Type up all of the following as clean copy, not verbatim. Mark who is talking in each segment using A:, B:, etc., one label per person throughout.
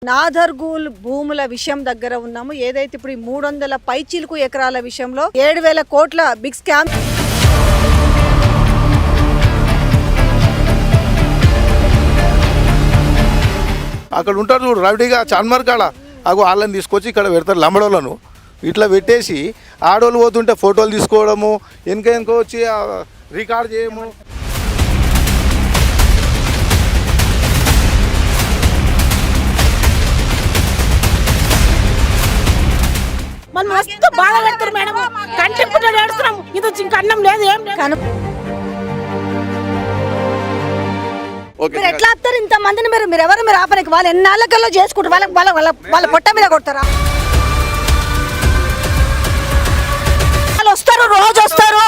A: నాదర్గూల్ భూముల విషయం దగ్గర ఉన్నాము. ఏదైతే ఇప్పుడు ఈ 300 పైచిలుకు ఎకరాల విషయంలో 7,000 కోట్ల బిగ్ స్కామ్.
B: అక్కడ ఉంటారు చూడు రౌడీగా చాన్మార్ కాడ అగో వాళ్ళని తీసుకొచ్చి ఇక్కడ పెడతారు లంబడోళ్ళను. ఇట్లా పెట్టేసి ఆడోళ్ళు పోతుంటే ఫోటోలు తీసుకోవడము, వెనక వచ్చి రికార్డ్ చేయము.
C: మనం మస్తు బాగా పెడతారు మేడం. కంటి పుట్ట ఏడుస్తున్నాం. ఇది ఇంకా అన్నం లేదు, ఏం లేదు.
A: మీరు ఎట్లా ఆపుతారు ఇంత మందిని? మీరు ఎవరు మీరు ఆపడానికి? వాళ్ళు ఎన్నాళ్ళకల్లో చేసుకుంటారు, వాళ్ళ పొట్ట మీద కొడతారా? వాళ్ళు వస్తారు, రోజు వస్తారు.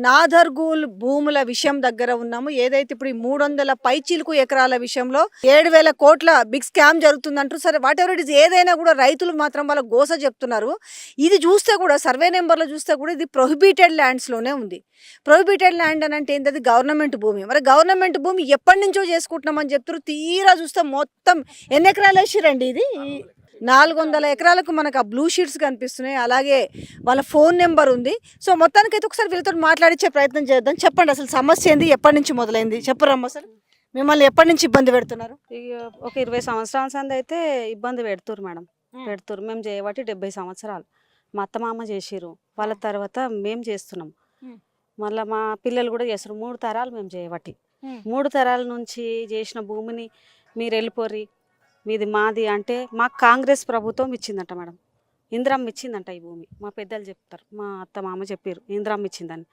A: నాదర్గూల్ భూముల విషయం దగ్గర ఉన్నాము. ఏదైతే ఇప్పుడు ఈ 300 పైచిలుకు ఎకరాల విషయంలో 7,000 కోట్ల బిగ్ స్కామ్ జరుగుతుందంటారు. సరే, వాట్ ఎవర్ ఇట్ ఇస్, ఏదైనా కూడా రైతులు మాత్రం వాళ్ళ గోస చెప్తున్నారు. ఇది చూస్తే కూడా సర్వే నెంబర్లో చూస్తే కూడా ఇది ప్రొహిబిటెడ్ ల్యాండ్స్లోనే ఉంది. ప్రొహిబిటెడ్ ల్యాండ్ అని అంటే ఏంటది? గవర్నమెంట్ భూమి. మరి గవర్నమెంట్ భూమి ఎప్పటి నుంచో చేసుకుంటున్నామని చెప్తారు. తీరా చూస్తే మొత్తం ఎన్ని ఎకరాలు వేసిరండి? ఇది 400 ఎకరాలకు మనకు ఆ బ్లూ షీట్స్ కనిపిస్తున్నాయి. అలాగే వాళ్ళ ఫోన్ నెంబర్ ఉంది. సో మొత్తానికైతే ఒకసారి వీళ్ళతో మాట్లాడించే ప్రయత్నం చేద్దాం. చెప్పండి, అసలు సమస్య ఏంది, ఎప్పటి నుంచి మొదలైంది చెప్పరమ్మ. అసలు మిమ్మల్ని ఎప్పటి నుంచి ఇబ్బంది పెడుతున్నారు?
D: ఒక 20 సంవత్సరాల సంది అయితే ఇబ్బంది పెడుతురు మేడం. మేము చేయబట్టి 70 సంవత్సరాలు మా అత్త మామ చేసిరు. వాళ్ళ తర్వాత మేము చేస్తున్నాం. మళ్ళీ మా పిల్లలు కూడా చేస్తారు. 3 తరాలు మేము చేయబట్టి. 3 తరాల నుంచి చేసిన భూమిని మీరు వెళ్ళిపోర్రి, మీది మాది అంటే మాకు కాంగ్రెస్ ప్రభుత్వం ఇచ్చిందంట మేడం. ఇందిరమ్మ ఇచ్చిందంట ఈ భూమి. మా పెద్దలు చెప్తారు, మా అత్త మామ చెప్పారు ఇందిరమ్మ ఇచ్చిందని.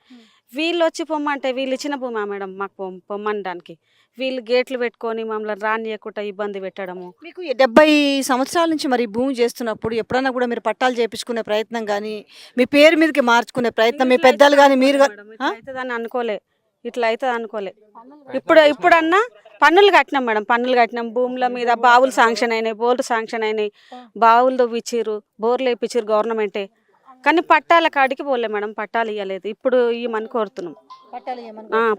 D: వీళ్ళు వచ్చి పొమ్మంటే వీళ్ళు ఇచ్చిన భూమా మేడం మాకు పొమ్మనడానికి? వీళ్ళు గేట్లు పెట్టుకొని మమ్మల్ని రానియకుండా ఇబ్బంది పెట్టడము.
A: మీకు 70 సంవత్సరాల నుంచి మరి భూమి చేస్తున్నప్పుడు ఎప్పుడన్నా కూడా మీరు పట్టాలు చేపించుకునే ప్రయత్నం కానీ, మీ పేరు మీదకి మార్చుకునే ప్రయత్నం మీ పెద్దలు కానీ మీరు
D: అవుతుందని అనుకోలే, ఇట్లా అవుతుంది అనుకోలే. ఇప్పుడన్నా పన్నులు కట్టినాం మేడం, పన్నులు కట్టినాం. భూముల మీద బావులు శాంక్షన్ అయినాయి, బోర్లు శాంక్షన్ అయినాయి, బావులు తవ్విచ్చిర్రు, బోర్లు వేయించారు గవర్నమెంటే. కానీ పట్టాల కాడికి పోలే మేడం, పట్టాలు ఇవ్వలేదు. ఇప్పుడు ఇవ్వమని కోరుతున్నాం.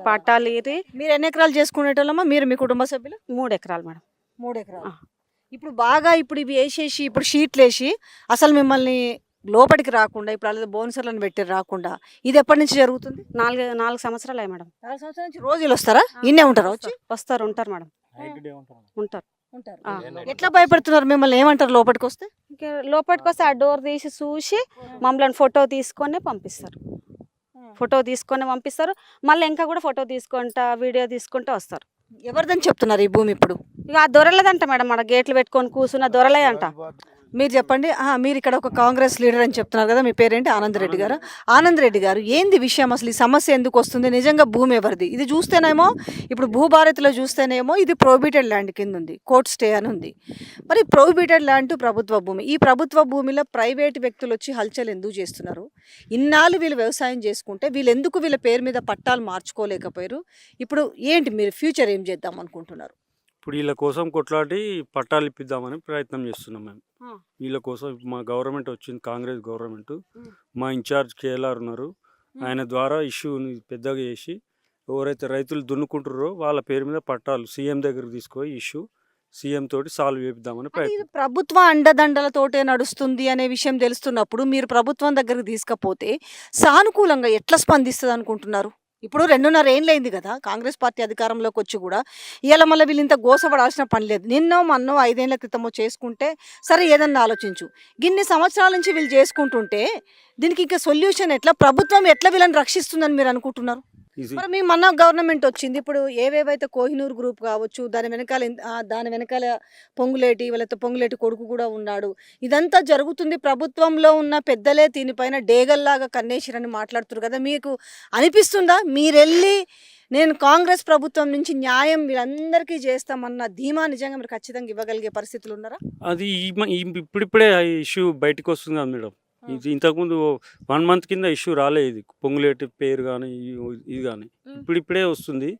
D: పట్టాలు ఇరి.
A: మీరు ఎన్ని ఎకరాలు చేసుకునేటోళ్ళమ్మా మీరు, మీ కుటుంబ సభ్యులు?
D: 3 ఎకరాలు మేడం.
A: 3 ఎకరాలు. ఇప్పుడు బాగా ఇప్పుడు ఇవి వేసేసి ఇప్పుడు షీట్లు వేసి అసలు మిమ్మల్ని లోపలికి రాకుండా, ఇప్పుడు అలాగే బోనసర్లను పెట్టి రాకుండా, ఇది ఎప్పటి నుంచి జరుగుతుంది?
D: 4 సంవత్సరాలు అయ్యి మేడం.
A: 4 సంవత్సరాల నుంచి రోజులు వస్తారా? ఇన్నే ఉంటారా?
D: ఉంటారు మేడం, ఉంటారు.
A: ఎట్లా భయపడుతున్నారు? మిమ్మల్ని ఏమంటారు లోపలికి వస్తే?
D: లోపలికి వస్తే ఆ డోర్ తీసి చూసి మమ్మల్ని ఫోటో తీసుకొని పంపిస్తారు. మళ్ళీ ఇంకా కూడా ఫోటో తీసుకుంటా, వీడియో తీసుకుంటూ వస్తారు.
A: ఎవరిదని చెప్తున్నారు ఈ భూమి ఇప్పుడు?
D: ఇక ఆ దొరలేదంట మేడం, మన గేట్లు పెట్టుకొని కూర్చున్న దొరలే అంట.
A: మీరు చెప్పండి. మీరు ఇక్కడ ఒక కాంగ్రెస్ లీడర్ అని చెప్తున్నారు కదా, మీ పేరేంటి? ఆనంద్ రెడ్డి గారు. ఆనంద్ రెడ్డి గారు, ఏంది విషయం అసలు? ఈ సమస్య ఎందుకు వస్తుంది? నిజంగా భూమి ఎవరిది? ఇది చూస్తేనేమో ఇప్పుడు భూభారతిలో చూస్తేనేమో ఇది ప్రొహిబిటెడ్ ల్యాండ్ కింద ఉంది, కోర్ట్ స్టే అని ఉంది. మరి ప్రొహిబిటెడ్ ల్యాండ్ ప్రభుత్వ భూమి. ఈ ప్రభుత్వ భూమిలో ప్రైవేట్ వ్యక్తులు వచ్చి హల్చల్ ఎందుకు చేస్తున్నారు? ఇన్నాళ్ళు వీళ్ళు వ్యవసాయం చేసుకుంటే వీళ్ళు ఎందుకు వీళ్ళ పేరు మీద పట్టాలు మార్చుకోలేకపోయారు? ఇప్పుడు ఏంటి మీరు ఫ్యూచర్ ఏం చేద్దాం అనుకుంటున్నారు?
E: ఇప్పుడు వీళ్ళ కోసం కొట్లాడి పట్టాలు ఇప్పిద్దామని ప్రయత్నం చేస్తున్నాం మేము. వీళ్ళ కోసం మా గవర్నమెంట్ వచ్చింది, కాంగ్రెస్ గవర్నమెంట్. మా ఇన్ఛార్జ్ కేఎల్ఆర్ ఉన్నారు. ఆయన ద్వారా ఇష్యూని పెద్దగా చేసి ఎవరైతే రైతులు దున్నుకుంటారో వాళ్ళ పేరు మీద పట్టాలు సీఎం దగ్గరికి తీసుకొని ఇష్యూ సీఎం తోటి సాల్వ్ చేద్దామని ప్రయత్నం.
A: ప్రభుత్వ అండదండలతోటే నడుస్తుంది అనే విషయం తెలుస్తున్నప్పుడు మీరు ప్రభుత్వం దగ్గరికి తీసుకపోతే సానుకూలంగా ఎట్లా స్పందిస్తుంది అనుకుంటున్నారు? ఇప్పుడు 2.5 ఏళ్ళు అయింది కదా కాంగ్రెస్ పార్టీ అధికారంలోకి వచ్చి కూడా. ఇవాళ మళ్ళీ వీళ్ళు ఇంత గోసపడాల్సిన పని లేదు. నిన్నో మన్నో 5 ఏళ్ల క్రితమో చేసుకుంటే సరే ఏదన్నా ఆలోచించు. గిన్ని సంవత్సరాల నుంచి వీళ్ళు చేసుకుంటుంటే దీనికి ఇంకా సొల్యూషన్ ఎట్లా? ప్రభుత్వం ఎట్లా వీళ్ళని రక్షిస్తుందని మీరు అనుకుంటున్నారు? మరి మీ మన గవర్నమెంట్ వచ్చింది. ఇప్పుడు ఏవేవైతే కోహినూర్ గ్రూప్ కావచ్చు, దాని వెనకాల పొంగులేటి కొడుకు కూడా ఉన్నాడు. ఇదంతా జరుగుతుంది. ప్రభుత్వంలో ఉన్న పెద్దలే దీనిపైన డేగల్లాగా కన్నేసిరని మాట్లాడుతున్నారు కదా. మీకు అనిపిస్తుందా మీరెళ్ళి నేను కాంగ్రెస్ ప్రభుత్వం నుంచి న్యాయం వీళ్ళందరికీ చేస్తామన్న ధీమా నిజంగా మీరు ఖచ్చితంగా ఇవ్వగలిగే పరిస్థితులు ఉన్నారా?
E: అది ఇప్పుడిప్పుడే ఇష్యూ బయటకు వస్తుంది కదా మేడం. ఇది ఇంతకుముందు 1 month కింద ఇష్యూ రాలేదు. ఇది పొంగులేటి పేరు కానీ ఇది కానీ ఇప్పుడిప్పుడే వస్తుంది.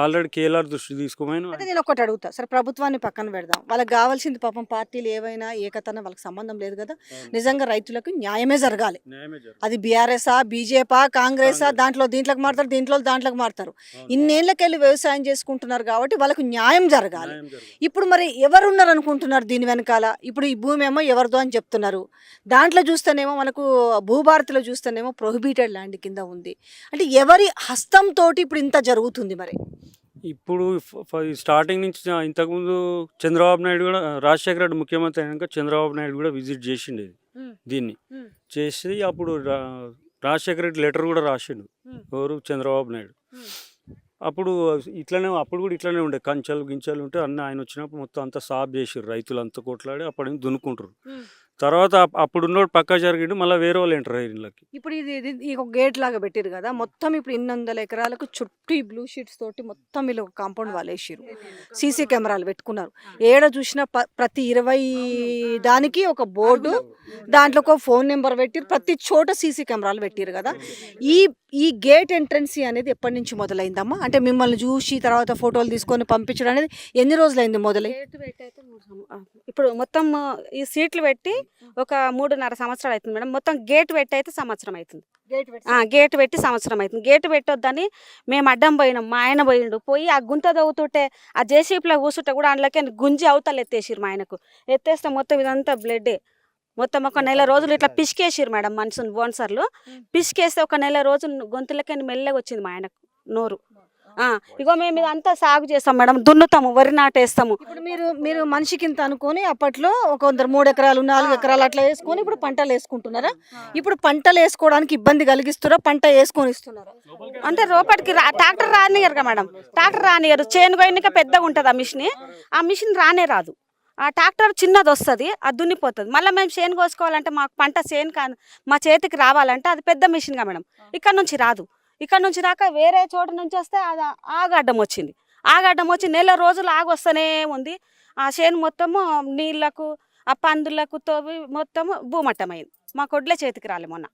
E: ఆల్రెడీ కేఎల్ఆర్ దృష్టి తీసుకోమని
A: అయితే నేను ఒకటి అడుగుతా సరే, ప్రభుత్వాన్ని పక్కన పెడదాం, వాళ్ళకి కావాల్సింది పాపం పార్టీలు ఏవైనా ఏకతన వాళ్ళకి సంబంధం లేదు కదా, నిజంగా రైతులకు న్యాయమే జరగాలి.
E: న్యాయమే జరగాలి.
A: అది బీఆర్ఎస్ఆ, బీజేపీ, కాంగ్రెసా, దీంట్లోకి మారుతారు, దాంట్లోకి మారుతారు. ఇన్నేళ్ళకెళ్ళి వ్యవసాయం చేసుకుంటున్నారు కాబట్టి వాళ్ళకు న్యాయం జరగాలి.
E: న్యాయం జరగాలి.
A: ఇప్పుడు మరి ఎవరు ఉన్నారు అనుకుంటున్నారు దీని వెనకాల? ఇప్పుడు ఈ భూమి ఏమో ఎవరిదో అని చెప్తున్నారు, దాంట్లో చూస్తేనేమో మనకు భూభారతిలో చూస్తేనేమో ప్రొహిబిటెడ్ ల్యాండ్ కింద ఉంది. అంటే ఎవరి హస్తంతో ఇప్పుడు ఇంత జరుగుతుంది మరి?
E: ఇప్పుడు స్టార్టింగ్ నుంచి ఇంతకుముందు చంద్రబాబు నాయుడు కూడా, రాజశేఖర రెడ్డి ముఖ్యమంత్రి అయినాక చంద్రబాబు నాయుడు కూడా విజిట్ చేసిండేది దీన్ని. చేసి అప్పుడు రాజశేఖర రెడ్డి లెటర్ కూడా రాసిండు, ఎవరు, చంద్రబాబు నాయుడు. అప్పుడు అప్పుడు కూడా ఇట్లనే ఉండే, గించలు ఉంటే అన్నీ ఆయన వచ్చినప్పుడు మొత్తం అంతా సాఫ్ చేసారు, రైతులు అంతా కొట్లాడి అప్పటి నుంచి దున్నుకుంటారు. తర్వాత అప్పుడు ఉన్నోడు పక్కా జరిగిండు, మళ్ళీ వేరే వాళ్ళు ఎంటర్ అయ్యారు ఇళ్ళకి.
A: ఇప్పుడు ఇది ఒక గేట్ లాగా పెట్టారు కదా, మొత్తం ఇప్పుడు 800 ఎకరాలకు చుట్టూ ఈ బ్లూ షీట్స్ తోటి మొత్తం వీళ్ళు ఒక కాంపౌండ్ వాళ్ళు వేసారు, సీసీ కెమెరాలు పెట్టుకున్నారు. ఏడ చూసినా ప్రతి 20 దానికి ఒక బోర్డు, దాంట్లో ఒక ఫోన్ నెంబర్ పెట్టిరు, ప్రతి చోట సీసీ కెమెరాలు పెట్టారు కదా. ఈ గేట్ ఎంట్రన్సీ అనేది ఎప్పటి నుంచి మొదలైందమ్మా? అంటే మిమ్మల్ని చూసి తర్వాత ఫోటోలు తీసుకొని పంపించడం అనేది ఎన్ని రోజులైంది మొదలై?
D: ఇప్పుడు మొత్తం ఈ సీట్లు పెట్టి ఒక 3.5 సంవత్సరాలు అవుతుంది మేడం. మొత్తం గేట్ పెట్టి అయితే సంవత్సరం అవుతుంది. గేట్ పెట్టి సంవత్సరం అవుతుంది. గేట్ పెట్టొద్దని మేము అడ్డం పోయినాం, మా ఆయన పోయి ఆ గుంత తవ్వుతుంటే ఆ జేసీపీలో కూర్చుంటే కూడా అందులోకి గుంజి అవతలు ఎత్తేసిరు. మా ఆయనకు ఎత్తేస్తే మొత్తం ఇదంతా బ్లడ్డే. మొత్తం ఒక నెల రోజులు ఇట్లా పిసికేసిరు మేడం మనుషుని, బోన్సర్లు పిసికేస్తే ఒక నెల రోజులు గొంతులకి మెల్లగా వచ్చింది మా ఆయనకు నోరు. ఇగో మేము ఇదంతా సాగు చేస్తాం మేడం, దున్నుతాము, వరి నాటేస్తాము.
A: ఇప్పుడు మీరు మనిషికి ఇంత అనుకొని అప్పట్లో ఒక 3 ఎకరాలు 4 ఎకరాలు అట్లా వేసుకొని ఇప్పుడు పంటలు వేసుకుంటున్నారా? ఇప్పుడు పంటలు వేసుకోవడానికి ఇబ్బంది కలిగిస్తారా, పంట వేసుకొని ఇస్తున్నారా?
D: అంటే రోపటికి ట్రాక్టర్ రానియరు కదా మేడం, ట్రాక్టర్ రానియరు. చేను గోయినక పెద్దగా ఉంటుంది ఆ మిషన్ రానే రాదు. ఆ ట్రాక్టర్ చిన్నది వస్తుంది, అది దున్నిపోతుంది. మళ్ళీ మేము చేను కోసుకోవాలంటే మాకు పంట మా చేతికి రావాలంటే అది పెద్ద మిషన్గా మేడం, ఇక్కడ నుంచి రాదు. ఇక్కడ నుంచి రాక వేరే చోట నుంచి వస్తే అది ఆగడ్డం వచ్చింది. ఆగడ్డం వచ్చి నెల రోజులు ఆగొస్తూనే ఉంది. ఆ చేను మొత్తము నీళ్లకు, ఆ పందులకు తోవి మొత్తము భూమట్టమైంది. మా కొడ్లే చేతికి రాలే మొన్న.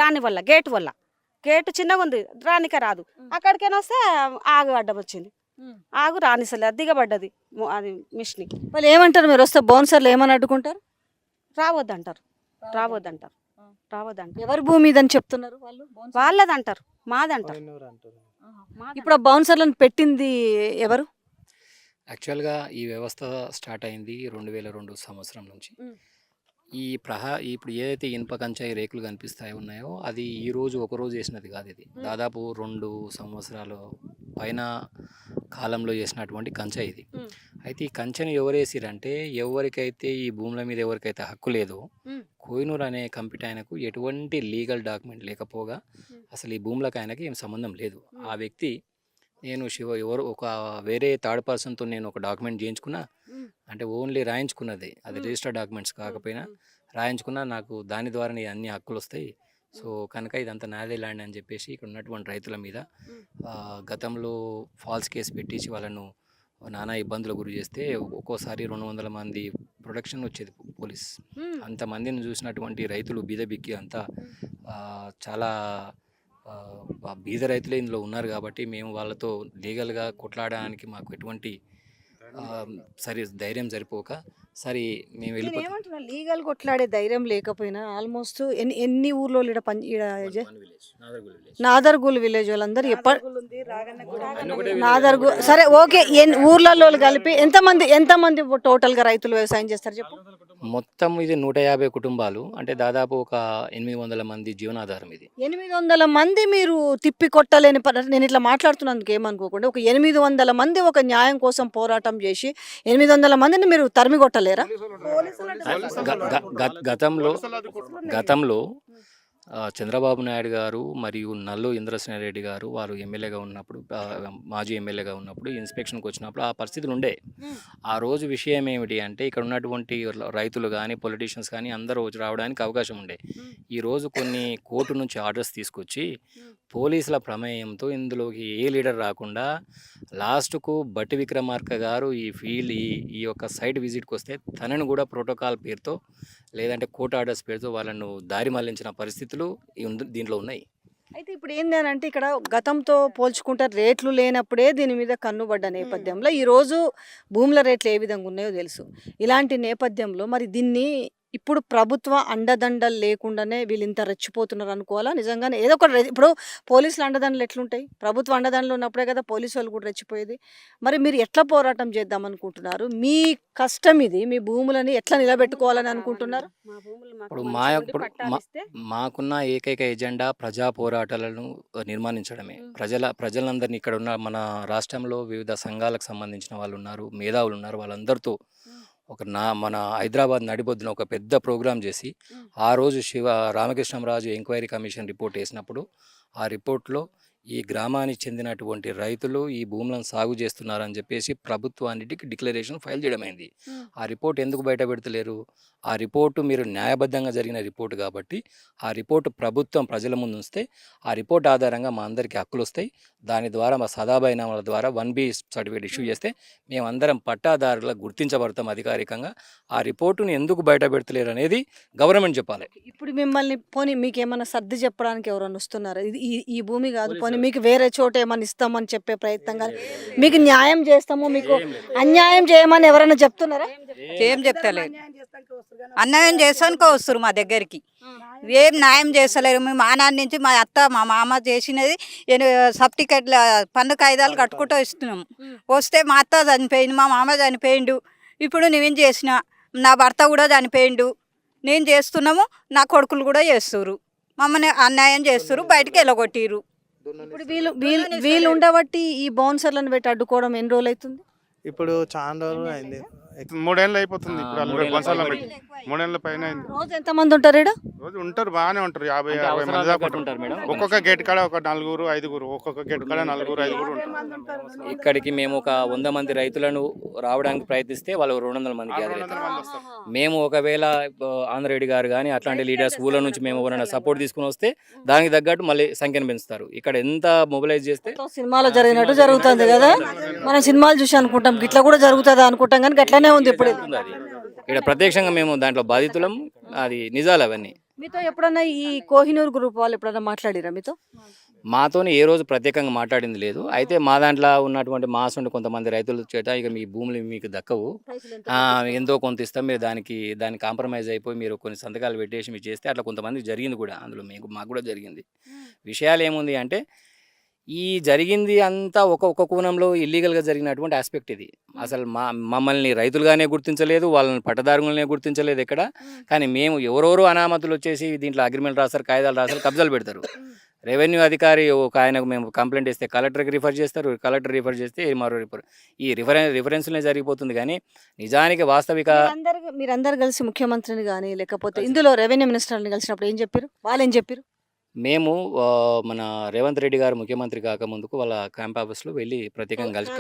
D: దానివల్ల గేటు చిన్నగా ఉంది, రానిక రాదు. అక్కడికైనా వస్తే ఆగడ్డం వచ్చింది, ఆగు రానిసలే, దిగబడ్డది అది మిషన్.
A: వాళ్ళు ఏమంటారు మీరు వస్తే బౌన్సర్లు ఏమని అడ్డుకుంటారు?
D: రావద్దంటారు.
A: ఎవరి భూమి ఇదని చెప్తున్నారు వాళ్ళు?
D: వాళ్ళదంటారు, మాదంటారు.
A: ఇప్పుడు ఆ బౌన్సర్లను పెట్టింది ఎవరు?
F: యాక్చువల్గా ఈ వ్యవస్థ స్టార్ట్ అయింది 2002 సంవత్సరం నుంచి. ఇప్పుడు ఏదైతే ఇనుప కంచాయి రేకులు కనిపిస్తాయో ఉన్నాయో అది ఈరోజు ఒకరోజు చేసినది కాదు. ఇది దాదాపు 2 సంవత్సరాల పైన కాలంలో చేసినటువంటి కంచె ఇది. అయితే ఈ కంచెను ఎవరేసిరంటే, ఎవరికైతే ఈ భూముల మీద ఎవరికైతే హక్కు లేదో, కోహినూర్ అనే కంపెనీ ఆయనకు ఎటువంటి లీగల్ డాక్యుమెంట్ లేకపోగా అసలు ఈ భూములకు ఆయనకి ఏం సంబంధం లేదు. ఆ వ్యక్తి నేను ఒక వేరే థర్డ్ పర్సన్తో నేను ఒక డాక్యుమెంట్ చేయించుకున్నా, అంటే ఓన్లీ రాయించుకున్నది, అది రిజిస్టర్డ్ డాక్యుమెంట్స్ కాకపోయినా రాయించుకున్నా, నాకు దాని ద్వారా అన్ని హక్కులు వస్తాయి. సో కనుక ఇదంతా నాదే ల్యాండ్ అని చెప్పేసి ఇక్కడ ఉన్నటువంటి రైతుల మీద గతంలో ఫాల్స్ కేసు పెట్టించి వాళ్ళను నానా ఇబ్బందులు గురి చేస్తే ఒక్కోసారి 200 మంది ప్రొటెక్షన్ వచ్చేది పోలీస్. అంతమందిని చూసినటువంటి రైతులు బీదబిక్కి అంతా చాలా బీద రైతులే ఇందులో ఉన్నారు. కాబట్టి మేము వాళ్ళతో లీగల్గా కొట్లాడడానికి మాకు ఎటువంటి ధైర్యం సరిపోక సరే మేము వెళ్ళిపోతాం.
A: లీగల్ కొట్లాడే ధైర్యం లేకపోయినా ఆల్మోస్ట్ ఎన్ని ఊర్లో నాదర్గూల్ విలేజ్ వాళ్ళందరూ సరే ఓకే, ఊర్లలో కలిపి ఎంతమంది టోటల్ గా రైతులు వ్యవసాయం చేస్తారు చెప్పు?
F: మొత్తం ఇది 150 కుటుంబాలు, అంటే దాదాపు ఒక 800 మంది జీవనాధారం. ఇది
A: 800 మంది మీరు తిప్పి కొట్టలేని నేను ఇట్లా మాట్లాడుతున్నందుకు ఏమనుకోకుండా, ఒక 800 మంది ఒక న్యాయం కోసం పోరాటం చేసి 800 మందిని మీరు తరిమి కొట్టలేరా?
F: గతంలో చంద్రబాబు నాయుడు గారు మరియు నల్లు ఇంద్రసేనారెడ్డి గారు వారు ఎమ్మెల్యేగా ఉన్నప్పుడు, మాజీ ఎమ్మెల్యేగా ఉన్నప్పుడు ఇన్స్పెక్షన్కి వచ్చినప్పుడు ఆ పరిస్థితులు ఉండే. ఆ రోజు విషయం ఏమిటి అంటే, ఇక్కడ ఉన్నటువంటి రైతులు కానీ పొలిటీషియన్స్ కానీ అందరూ రావడానికి అవకాశం ఉండే. ఈరోజు కొన్ని కోర్టు నుంచి ఆర్డర్స్ తీసుకొచ్చి పోలీసుల ప్రమేయంతో ఇందులోకి ఏ లీడర్ రాకుండా లాస్ట్కు బట్టి విక్రమార్క గారు ఈ యొక్క సైట్ విజిట్కి వస్తే తనను కూడా ప్రోటోకాల్ పేరుతో లేదంటే కోర్టు ఆర్డర్స్ పేరుతో వాళ్ళను దారి మళ్లించిన పరిస్థితులు దీంట్లో ఉన్నాయి.
A: అయితే ఇప్పుడు ఏంది అని అంటే ఇక్కడ గతంతో పోల్చుకుంటే రేట్లు లేనప్పుడే దీని మీద కన్నుబడ్డ నేపథ్యంలో ఈరోజు భూముల రేట్లు ఏ విధంగా ఉన్నాయో తెలుసు. ఇలాంటి నేపథ్యంలో మరి దీన్ని ఇప్పుడు ప్రభుత్వ అండదండలు లేకుండానే వీళ్ళు ఇంత రెచ్చిపోతున్నారు అనుకోవాలా? నిజంగానే ఏదో ఒక ఇప్పుడు పోలీసుల అండదండలు ఎట్లుంటాయి? ప్రభుత్వ అండదండలు ఉన్నప్పుడే కదా పోలీసు వాళ్ళు కూడా రెచ్చిపోయేది. మరి మీరు ఎట్లా పోరాటం చేద్దాం అనుకుంటున్నారు? మీ కష్టం ఇది, మీ భూములని ఎట్లా నిలబెట్టుకోవాలని అనుకుంటున్నారు?
F: ఇప్పుడు మాకున్న ఏకైక ఎజెండా ప్రజా పోరాటాలను నిర్మాణించడమే. ప్రజలందరినీ ఇక్కడ ఉన్న మన రాష్ట్రంలో వివిధ సంఘాలకు సంబంధించిన వాళ్ళు ఉన్నారు, మేధావులు ఉన్నారు. వాళ్ళందరితో మన హైదరాబాద్ నడిబొద్దున ఒక పెద్ద ప్రోగ్రాం చేసి ఆ రోజు రామకృష్ణంరాజు ఎంక్వైరీ కమిషన్ రిపోర్ట్ వేసినప్పుడు ఆ రిపోర్ట్లో ఈ గ్రామానికి చెందినటువంటి రైతులు ఈ భూములను సాగు చేస్తున్నారని చెప్పేసి ప్రభుత్వానికి డిక్లరేషన్ ఫైల్ చేయడమైంది. ఆ రిపోర్ట్ ఎందుకు బయట పెడతలేరు? ఆ రిపోర్టు మీరు న్యాయబద్ధంగా జరిగిన రిపోర్టు కాబట్టి ఆ రిపోర్టు ప్రభుత్వం ప్రజల ముందు ఉంచితే ఆ రిపోర్ట్ ఆధారంగా మా అందరికీ హక్కులు వస్తాయి. దాని ద్వారా మా సదాబైనామాల ద్వారా 1B సర్టిఫికేట్ ఇష్యూ చేస్తే మేమందరం పట్టాదారులకు గుర్తించబడతాం అధికారికంగా. ఆ రిపోర్టుని ఎందుకు బయట పెడతలేరు అనేది గవర్నమెంట్ చెప్పాలి.
A: ఇప్పుడు మిమ్మల్ని పోనీ మీకు ఏమైనా సర్ది చెప్పడానికి ఎవరైనా వస్తున్నారా? ఇది ఈ భూమి కాదు, పోనీ మీకు వేరే చోట ఏమైనా ఇస్తామని చెప్పే ప్రయత్నం కానీ మీకు న్యాయం చేస్తాము, మీకు అన్యాయం చేయమని ఎవరైనా చెప్తున్నారా?
G: ఏం చెప్తలేదు, అన్యాయం చేసానుకో వస్తారు మా దగ్గరికి, ఏం న్యాయం చేస్తలేరు. మేము ఆనాటి నుంచి మా అత్త మా మామ చేసినది సర్టిఫికెట్ల పన్ను కాయిదాలు కట్టుకుంటూ వస్తున్నాము. వస్తే మా అత్త చనిపోయింది, మా మామ చనిపోయిండు, ఇప్పుడు నేను చేసిన నా భర్త కూడా చనిపోయిండు, నేను చేస్తున్నాము, నా కొడుకులు కూడా చేస్తున్నారు. మమ్మల్ని అన్యాయం చేస్తున్నారు, బయటికి వెళ్ళగొట్టిరు.
A: ఇప్పుడు వీళ్ళు ఉండబట్టి ఈ బౌన్సర్లను పెట్టి అడ్డుకోవడం ఎన్ని రోజులు అవుతుంది?
H: ఇప్పుడు చాలా రోజులు అయింది.
I: 3 ఏళ్ళు అయిపోతుంది. ఇప్పుడు అల్లు బొన్సాల పెట్టి 3 ఏళ్ళ పైన అయింది.
A: రోజు ఎంతమంది ఉంటారు ఇక్కడ?
I: రోజు ఉంటారు, బాగానే ఉంటారు. 50-60 మంది దాకా ఉంటారు మేడం. ఒక్కొక్క గేట్ కాడ ఒక 4-5, ఒక్కొక్క గేట్ కాడ 4-5 ఉంటారు.
F: ఇక్కడికి మేము ఒక 100 మంది రైతులను రావడానికి ప్రయత్నిస్తే వాళ్ళు 200 మంది గ్యాదర్ అవుతారు. మేము ఒకవేళ ఆంధ్రెడ్డి గారు కానీ అట్లాంటి లీడర్స్ ఊళ్ళ నుంచి మేము ఎవరైనా సపోర్ట్ తీసుకుని వస్తే దానికి తగ్గట్టు మళ్ళీ సంఖ్యను పెంచుతారు. ఇక్కడ ఎంత మొబిలైజ్ చేస్తే
A: సినిమాలో జరిగినట్టు జరుగుతుంది కదా, మనం సినిమాలు చూసి అనుకుంటాం ఇట్లా కూడా జరుగుతుందా అనుకుంటాం, కానీ అట్లానే ఉంది. ఇప్పుడు
F: అది ఇక్కడ ప్రత్యక్షంగా మేము దాంట్లో బాధితులం, అది నిజాలు అవన్నీ.
A: మీతో ఎప్పుడన్నా ఈ కోహినూర్ గ్రూప్ వాళ్ళు ఎప్పుడన్నా మాట్లాడిరా మీతో?
F: మాతోని ఏ రోజు ప్రత్యేకంగా మాట్లాడింది లేదు. అయితే మా దాంట్లో ఉన్నటువంటి మాసండి కొంతమంది రైతుల చేత ఇక మీ భూములు మీకు దక్కవు, ఎంతో కొంత ఇస్తాం, మీరు దానికి కాంప్రమైజ్ అయిపోయి మీరు కొన్ని సంతకాలు పెట్టేసి మీరు చేస్తే అట్లా కొంతమంది జరిగింది కూడా. అందులో మాకు కూడా జరిగింది. విషయాలు ఏముంది అంటే ఈ జరిగింది అంతా ఒక కోణంలో ఇల్లీగల్గా జరిగినటువంటి ఆస్పెక్ట్ ఇది. అసలు మమ్మల్ని రైతులుగానే గుర్తించలేదు, వాళ్ళని పట్టదారులనే గుర్తించలేదు ఎక్కడ. కానీ మేము ఎవరెవరో అనామతులు వచ్చేసి దీంట్లో అగ్రిమెంట్ రాస్తారు, కాగితాలు రాస్తారు, కబ్జాలు పెడతారు. రెవెన్యూ అధికారి ఒక ఆయనకు మేము కంప్లైంట్ ఇస్తే కలెక్టర్కి రిఫర్ చేస్తారు, కలెక్టర్ రిఫర్ చేస్తే మరో ఈ రిఫరెన్స్లే జరిగిపోతుంది. కానీ నిజానికి వాస్తవిక
A: మీరందరూ కలిసి ముఖ్యమంత్రిని కానీ లేకపోతే ఇందులో రెవెన్యూ మినిస్టర్ని కలిసినప్పుడు ఏం చెప్పారు? వాళ్ళు ఏం చెప్పారు?
F: మేము మన రేవంత్ రెడ్డి గారు ముఖ్యమంత్రి కాకముందుకు వాళ్ళ క్యాంప్ ఆఫీస్లో వెళ్ళి ప్రత్యేకంగా కలిసి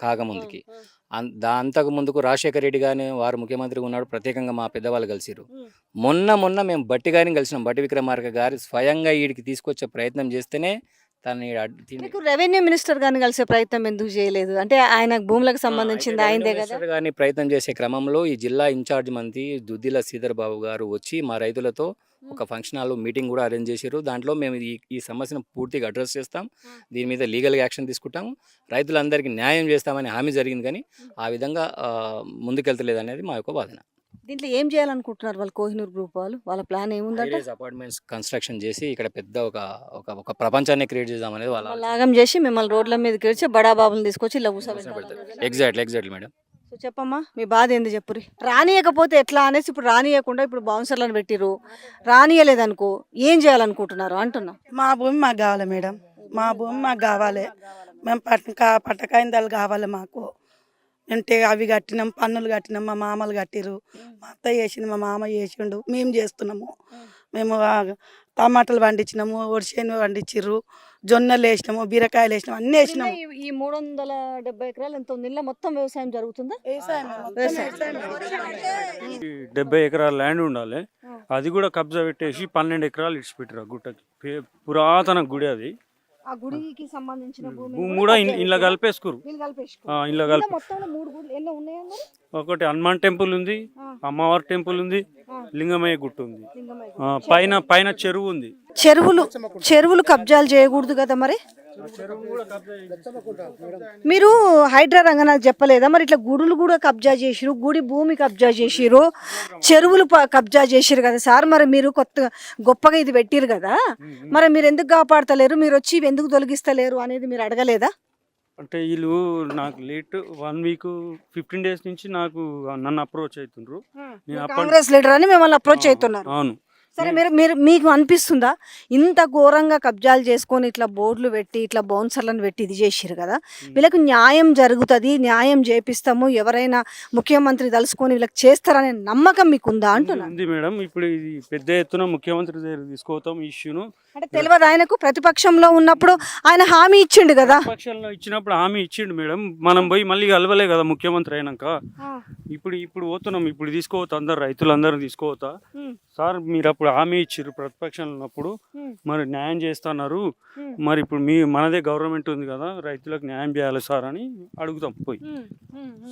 F: కాకముందుకి అంతకు ముందుకు రాజశేఖర రెడ్డి గారిని వారు ముఖ్యమంత్రిగా ఉన్నాడు, ప్రత్యేకంగా మా పెద్దవాళ్ళు కలిసిరు. మొన్న మేము బట్టి గారిని కలిసినాం. బట్టి విక్రమార్క గారు స్వయంగా వీడికి తీసుకొచ్చే ప్రయత్నం చేస్తేనే
A: మీకు రెవెన్యూ మినిస్టర్ గారిని కలిసే ప్రయత్నం ఎందుకు చేయలేదు? అంటే ఆయన భూములకు సంబంధించింది ఆయనదే కదా.
F: గారిని ప్రయత్నం చేసే క్రమంలో ఈ జిల్లా ఇన్ఛార్జ్ మంత్రి దుద్దిల శ్రీధర్ బాబు గారు వచ్చి మా రైతులతో ఒక ఫంక్షన్ హాల్లో మీటింగ్ కూడా అరేంజ్ చేశారు. దాంట్లో మేము ఈ సమస్యను పూర్తిగా అడ్రస్ చేస్తాం, దీని మీద లీగల్గా యాక్షన్ తీసుకుంటాము, రైతులందరికీ న్యాయం చేస్తామని హామీ జరిగింది. కానీ ఆ విధంగా ముందుకెళ్తలేదు అనేది మా యొక్క వాదన.
A: దీంట్లో ఏం చేయాలనుకుంటున్నారు వాళ్ళు కోహినూర్ గ్రూప్ వాళ్ళు? వాళ్ళ ప్లాన్ ఏముందంటే
F: అపార్ట్మెంట్స్ కన్స్ట్రక్షన్ చేసి ఇక్కడ పెద్ద ఒక ప్రపంచాన్ని క్రియేట్ చేద్దాం అనేది వాళ్ళ
A: లాగం చేసి మిమ్మల్ని రోడ్ల మీదకి వచ్చి బడాబాబుని తీసుకొచ్చి ఇలా
F: కూర్చోబెడతారు. Exactly madam.
A: సో చెప్పమ్మా, మీ బాధ ఏంది చెప్పురి. రానియకపోతే ఎట్లా అనేసి ఇప్పుడు రానియకుండా ఇప్పుడు బౌన్సర్లను పెట్టిరు, రానియలేదనుకో ఏం చేయాలనుకుంటున్నారు అంటున్నా.
C: మా భూమి మాకు కావాలి మేడం, మా భూమి మాకు కావాలి. మేము పట్టకాయిందాలు కావాలి మాకు. అంటే అవి కట్టినాం, పన్నులు కట్టినాం, మా మామలు కట్టిరు, మా అత్త చేసింది, మా మామ చేసిండు, మేము చేస్తున్నాము. మేము టమాటాలు పండించినాము, ఒడిసేను పండించిర్రు, జొన్నలు వేసినాము, బీరకాయలు వేసినాము, అన్నీ వేసినాము.
A: ఈ 370 ఎకరాలు ఎంత ఉంది? ఇందులో మొత్తం వ్యవసాయం జరుగుతుందా?
E: 70 ఎకరాల ల్యాండ్ ఉండాలి, అది కూడా కబ్జా పెట్టేసి 12 ఎకరాలు ఇడిచిపెట్టారు. గుట్టకి పురాతన గుడి అది,
A: ఆ గుడికి సంబంధించిన
E: భూమి కూడా ఇంట్లో కలిపేసుకురు. ఇంట్లో కలిపి
A: మొత్తంలో 3 గుడులు ఎన్నో ఉన్నాయన్నారు.
E: ఒకటి హనుమాన్ టెంపుల్ ఉంది, అమ్మవారి టెంపుల్ ఉంది, లింగమయ్య గుట్ట ఉంది,
A: లింగమయ్య
E: పైన పైన చెరువు ఉంది.
A: చెరువులు కబ్జాలు చేయకూడదు కదా మరి. మీరు హైడ్రా రంగనాథ్ చెప్పలేదా మరి ఇట్లా గుడులు కూడా కబ్జా చేసిరు, గుడి భూమి కబ్జా చేసిరు, చెరువులు కబ్జా చేసిరు కదా సార్. మరి మీరు గొప్పగా ఇది పెట్టిరు కదా, మరి మీరు ఎందుకు కాపాడతలేరు, మీరు వచ్చి ఇవి ఎందుకు తొలగిస్తలేరు అనేది మీరు అడగలేదా?
E: అంటే వీళ్ళు నాకు లేట్ 1 వీక్ 15 days నుంచి నాకు నన్ను అప్రోచ్ అవుతుండ్రు. నేను
A: కాంగ్రెస్ లీడర్ అని మిమ్మల్ని అప్రోచ్ అవుతున్నారు.
E: అవును.
A: సరే, మీకు అనిపిస్తుందా ఇంత ఘోరంగా కబ్జాలు చేసుకొని ఇట్లా బోర్డులు పెట్టి ఇట్లా బౌన్సర్లను పెట్టి ఇది చేసిరు కదా, వీళ్ళకి న్యాయం జరుగుతుంది, న్యాయం చేపిస్తాము, ఎవరైనా ముఖ్యమంత్రి తలుసుకొని వీళ్ళకి చేస్తారనే నమ్మకం మీకు ఉందా అంటున్నా?
E: ఉంది మేడం. ఇప్పుడు ఇది పెద్ద ఎత్తున ముఖ్యమంత్రి దగ్గర తీసుకోతాం ఇష్యూను.
A: అంటే తెలియదు ఆయనకు, ప్రతిపక్షంలో ఉన్నప్పుడు ఆయన హామీ ఇచ్చిండు కదా.
E: ప్రతిపక్షంలో ఇచ్చినప్పుడు హామీ ఇచ్చిండు మేడం, మనం పోయి మళ్ళీ కలవలే కదా ముఖ్యమంత్రి అయినాక. ఇప్పుడు పోతున్నాం, ఇప్పుడు తీసుకోవద్దు, అందరు రైతులందరూ తీసుకోవద్దా సార్? మీరు అప్పుడు హామీ ఇచ్చారు ప్రతిపక్షంలో ఉన్నప్పుడు, మరి న్యాయం చేస్తున్నారు, మరి ఇప్పుడు మనదే గవర్నమెంట్ ఉంది కదా, రైతులకు న్యాయం చేయాలి సార్ అని అడుగుతాం. పోయి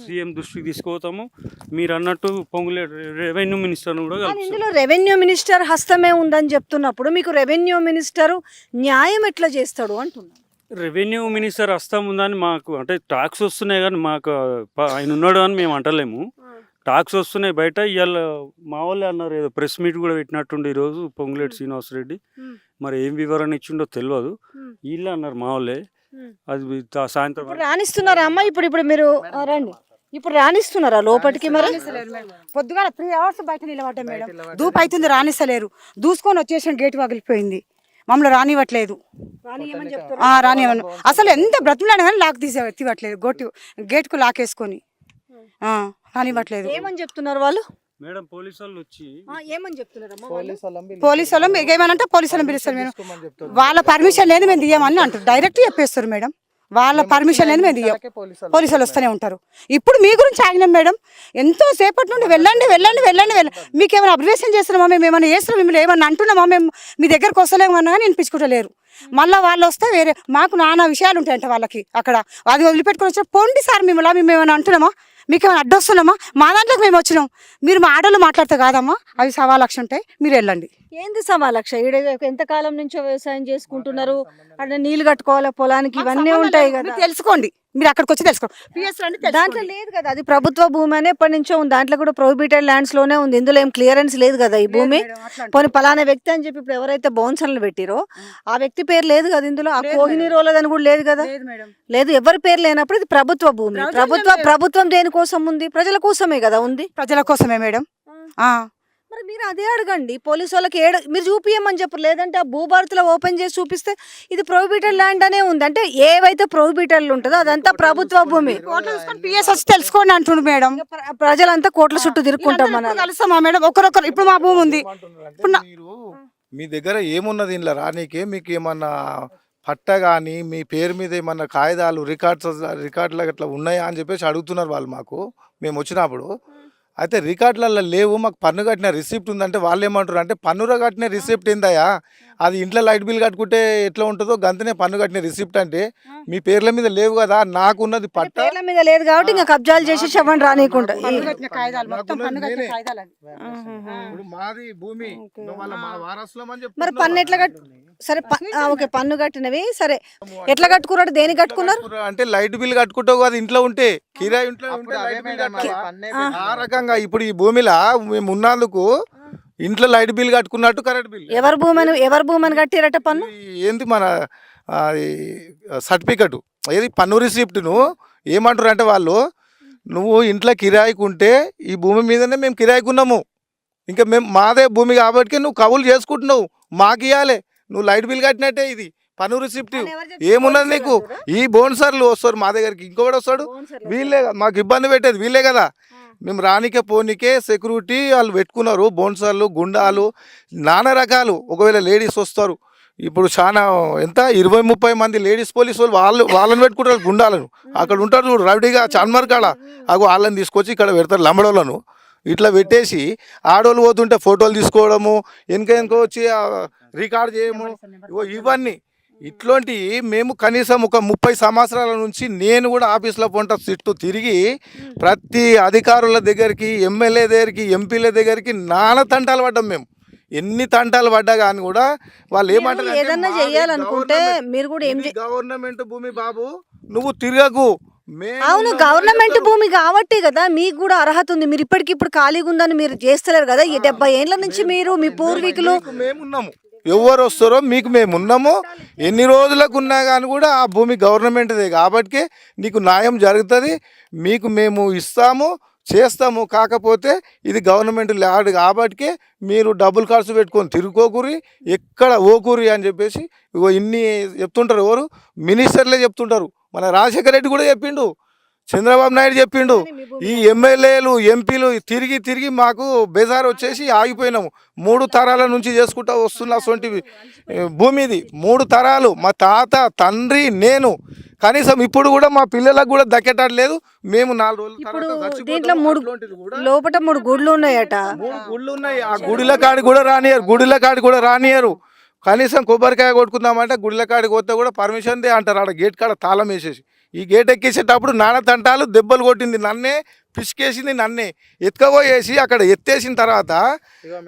E: సీఎం దృష్టికి తీసుకుపోతాము. మీరు అన్నట్టు పొంగులే రెవెన్యూ మినిస్టర్ను కూడా కలుపుతాం.
A: ఇందులో రెవెన్యూ మినిస్టర్ హస్తమే ఉందని చెప్తున్నప్పుడు మీకు రెవెన్యూ మినిస్టర్ న్యాయం ఎట్లా చేస్తాడు అంటున్నారు.
E: రెవెన్యూ మినిస్టర్ హస్తం ఉందని మాకు, అంటే టాక్స్ వస్తున్నాయి కానీ మాకు ఆయన ఉన్నాడు అని మేము అంటలేము. టాక్స్ వస్తున్నాయి బయట. ఇవాళ మా వాళ్ళే అన్నారు, ఏదో ప్రెస్ మీట్ కూడా పెట్టినట్టుండి ఈరోజు పొంగులేటి శ్రీనివాసరెడ్డి. మరి ఏం వివరణ ఇచ్చిండో తెలియదు, వీళ్ళే అన్నారు మా వాళ్ళే. అది సాయంత్రం
A: రాణిస్తున్నారా అమ్మ? ఇప్పుడు మీరు రండి, ఇప్పుడు రాణిస్తున్నారా లోపలికి? మరి
C: పొద్దుగాల 3 hours బయట నిలబడ్డా మేడం, దూపు అవుతుంది, రాణిస్తలేరు. దూసుకొని వచ్చేసిన గేట్ పగిలిపోయింది, మమ్మల్ని రానివ్వట్లేదు. రానివ్వను అసలు, ఎంత బ్రతిమలాడినా కానీ లాక్ తీసివ్వట్లేదు, గేట్కు లాక్ వేసుకొని రానివ్వట్లేదు.
A: ఏమని చెప్తున్నారు వాళ్ళు?
E: మేడం పోలీసు వాళ్ళు వచ్చి
A: ఏమని చెప్తున్నారు?
C: పోలీసు వాళ్ళు ఏమనంటే పోలీసు వాళ్ళని పిలుస్తారు మేడం, వాళ్ళ పర్మిషన్ లేదు మేము తీయమని అంటారు, డైరెక్ట్ చెప్పేస్తారు మేడం. వాళ్ళ పర్మిషన్ లేదు మేము తీయం, పోలీసు వాళ్ళు వస్తూనే ఉంటారు. ఇప్పుడు మీ గురించి ఆగినాం మేడం, ఎంతో సేపటి నుండి వెళ్ళండి వెళ్ళండి వెళ్ళండి మీకు ఏమైనా అబ్జర్వేషన్ చేస్తున్నామా, మేము ఏమైనా చేస్తున్నాం, మిమ్మల్ని ఏమన్నా అంటున్నామా, మేము మీ దగ్గరకు వస్తలేమన్నా కానీ వినిపించుకుంటలేరు. మళ్ళీ వాళ్ళు వస్తే వేరే మాకు నానా విషయాలు ఉంటాయంట వాళ్ళకి. అక్కడ అది వదిలిపెట్టుకొని వచ్చి పోండి సార్, మేము ఏమైనా అంటున్నామా, మీకు ఏమైనా అడ్డొస్తున్నామా, మా దాంట్లోకి మేము వచ్చినాం, మీరు మా ఆడోళ్ళు మాట్లాడితే కాదమ్మా, అవి 1,00,000 ఉంటాయి, మీరు వెళ్ళండి.
A: ఏంది 1,00,000? ఎంతకాలం నుంచో వ్యవసాయం చేసుకుంటున్నారు, అంటే నీళ్లు కట్టుకోవాలి పొలానికి, ఇవన్నీ ఉంటాయి కదా,
C: తెలుసుకోండి, మీరు అక్కడికి వచ్చి తెలుసుకోండి.
A: దాంట్లో లేదు కదా, అది ప్రభుత్వ భూమి అని ఎప్పటి నుంచో ఉంది, దాంట్లో కూడా ప్రొహిబిటెడ్ ల్యాండ్స్ లోనే ఉంది, ఇందులో ఏం క్లియరెన్స్ లేదు కదా ఈ భూమి. పోనీ పలానా వ్యక్తి అని చెప్పి ఇప్పుడు ఎవరైతే బౌన్సర్లు పెట్టిరో ఆ వ్యక్తి పేరు లేదు కదా ఇందులో, ఆ కోహిని రోలదని కూడా లేదు కదా. లేదు, ఎవరి పేరు లేనప్పుడు ఇది ప్రభుత్వ భూమి. ప్రభుత్వం దేనికోసం ఉంది? ప్రజల కోసమే కదా ఉంది.
C: ప్రజల కోసమే మేడం.
A: మరి మీరు అదే అడగండి పోలీసు వాళ్ళకి, మీరు చూపియమని చెప్పరు. లేదంటే ఆ భూభారతిలో ఓపెన్ చేసి చూపిస్తే ఇది ప్రొహిబిటెడ్ ల్యాండ్ అనే ఉంది, అంటే ఏవైతే ప్రొహిబిటెడ్ ఉంటుందో అదంతా ప్రభుత్వ భూమి.
C: పిఎస్ వచ్చి తెలుసుకోండి అంటుండు మేడం.
A: ప్రజలంతా కోట్ల చుట్టూ తిరుక్కుంటాం మనం,
C: కలుస్తామా మేడం? ఒకరొకరు ఇప్పుడు మా భూమి ఉంది,
B: మీరు మీ దగ్గర ఏమున్నది ఇంట్లో రానీకే, మీకు ఏమన్నా పట్ట కానీ మీ పేరు మీద ఏమన్నా కాగితాలు రికార్డులు అట్లా ఉన్నాయా అని చెప్పేసి అడుగుతున్నారు వాళ్ళు మాకు మేము వచ్చినప్పుడు. అయితే రికార్డులలో లేవు, మాకు పన్ను కట్టిన రిసిప్ట్ ఉందంటే వాళ్ళు ఏమంటారు అంటే, పన్నులో కట్టిన రిసిప్ట్ ఏందయ్యా, అది ఇంట్లో లైట్ బిల్ కట్టుకుంటే ఎట్లా ఉంటుందో గంతనే పన్ను కట్టిన రిసిప్ట్ అంటే మీ పేర్ల మీద లేవు కదా, నాకున్నది పట్ట
A: పేర్ల మీద లేదు కాబట్టి ఇంకా కబ్జాలు చేసి చెప్పండి రానికుండా.
B: మాది భూమి
A: మరి పన్ను ఎట్లా సరే ఓకే, పన్ను కట్టినవి సరే, ఎట్లా కట్టుకున్నాడు, దేనికి కట్టుకున్నారు
B: అంటే లైట్ బిల్ కట్టుకుంటావు కదా ఇంట్లో ఉంటే, కిరాయి ఇంట్లో ఉంటే లైట్ బిల్ ఆ రకంగా. ఇప్పుడు ఈ భూమిలో మేము ఉన్నందుకు ఇంట్లో లైట్ బిల్ కట్టుకున్నట్టు కరెంట్ బిల్.
A: ఎవరు భూమని కట్టిరట పన్ను?
B: ఏంది మన సర్టిఫికెట్, ఏది పన్ను రిసిప్ట్ను ఏమంటారు అంటే వాళ్ళు, నువ్వు ఇంట్లో కిరాయికుంటే ఈ భూమి మీదనే మేము కిరాయికున్నాము, ఇంకా మేము మాదే భూమి కాబట్టి నువ్వు కబులు చేసుకుంటున్నావు, మాకు ఇవ్వాలి, నువ్వు లైట్ బిల్ కట్టినట్టే, ఇది పన్ను రిసిప్ట్ ఏమున్నది నీకు. ఈ బోన్సర్లు వస్తారు మా దగ్గరికి, ఇంకొకటి వస్తాడు, వీళ్ళే మాకు ఇబ్బంది పెట్టేది వీళ్ళే కదా. మేము రానికే పోనీకే సెక్యూరిటీ వాళ్ళు పెట్టుకున్నారు, బోన్సర్లు గుండాలు నానా రకాలు. ఒకవేళ లేడీస్ వస్తారు, ఇప్పుడు చాలా ఎంత 20-30 మంది లేడీస్ పోలీసు వాళ్ళని పెట్టుకుంటారు గుండాలను. అక్కడ ఉంటారు చూడు రౌడీగా చాన్మార్ కాడ, వాళ్ళని తీసుకొచ్చి ఇక్కడ పెడతారు లంబడోళ్ళను. ఇట్లా పెట్టేసి ఆడోళ్ళు పోతుంటే ఫోటోలు తీసుకోవడము, వెనక వచ్చి రికార్డ్ చేయము, ఇవన్నీ ఇట్లాంటి మేము కనీసం ఒక 30 సంవత్సరాల నుంచి నేను కూడా ఆఫీసులో పొంట చుట్టూ తిరిగి ప్రతి అధికారుల దగ్గరికి, ఎమ్మెల్యే దగ్గరికి, ఎంపీల దగ్గరికి నానా తంటాలు పడ్డాం మేము. ఎన్ని తంటాలు పడ్డా కానీ కూడా వాళ్ళు ఏమంటారు అంటే,
A: ఏదన్నా
B: "మాది
A: చేయాలనుకుంటే
B: గవర్నమెంట్-
A: మీరు కూడా ఏం
B: ఇది గవర్నమెంట్ భూమి బాబు, నువ్వు తిరగకు." మేము
A: అవును,
B: ఉన్నామని
A: గవర్నమెంట్
B: చెప్తారు.
A: భూమి కాబట్టి కదా మీకు కూడా అర్హత ఉంది. మీరు ఇప్పటికిప్పుడు ఖాళీగా ఉందని మీరు చేస్తలేరు కదా. ఈ 70 ఏళ్ల నుంచి మీరు మీ పూర్వీకులు
B: మీకు మేమున్నాము, ఎవరు వస్తారో మీకు మేము ఉన్నాము. ఎన్ని రోజులకు ఉన్నా కానీ కూడా ఆ భూమి గవర్నమెంట్దే కాబట్టి నీకు న్యాయం జరుగుతుంది, మీకు మేము ఇస్తాము, చేస్తాము. కాకపోతే ఇది గవర్నమెంట్ ల్యాండ్ కాబట్టి మీరు డబ్బులు ఖర్చు పెట్టుకొని తిరుక్కోకూరి, ఎక్కడ ఓకూరి అని చెప్పేసి ఇగో ఇన్ని చెప్తుంటారు. ఎవరు మినిస్టర్లే చెప్తుంటారు. మన రాజశేఖర రెడ్డి కూడా చెప్పిండు, చంద్రబాబు నాయుడు చెప్పిండు. ఈ ఎమ్మెల్యేలు, ఎంపీలు తిరిగి తిరిగి మాకు బేజారు వచ్చేసి ఆగిపోయినాము. 3 తరాల నుంచి చేసుకుంటా వస్తున్న అసొంటివి భూమిది. 3 తరాలు, మా తాత, తండ్రి, నేను. కనీసం ఇప్పుడు కూడా మా పిల్లలకు కూడా దక్కేటట్లేదు. మేము 4 రోజుల
A: ఇప్పుడు
B: తర్వాత చచ్చిపోతాము.
A: దీంట్లో
B: అట్లాంటిది కూడా
A: లోపల 3 గుడ్లు ఉన్నాయట.
B: 3 గుళ్ళు ఉన్నాయి. ఆ గుడిల కాడి కూడా రానియరు, గుడిల కాడి కూడా రానియరు. కనీసం కొబ్బరికాయ కొట్టుకుందామంటే గుడిల కాడికి పోతే కూడా పర్మిషన్ దే అంటారు. ఆడ గేట్ కాడ తాళం వేసేసి ఈ గేట్ ఎక్కేసేటప్పుడు నానా తంటాలు, దెబ్బలు కొట్టింది నన్నే, పిసికేసింది నన్నే. ఎత్తుకపోయేసి అక్కడ ఎత్తేసిన తర్వాత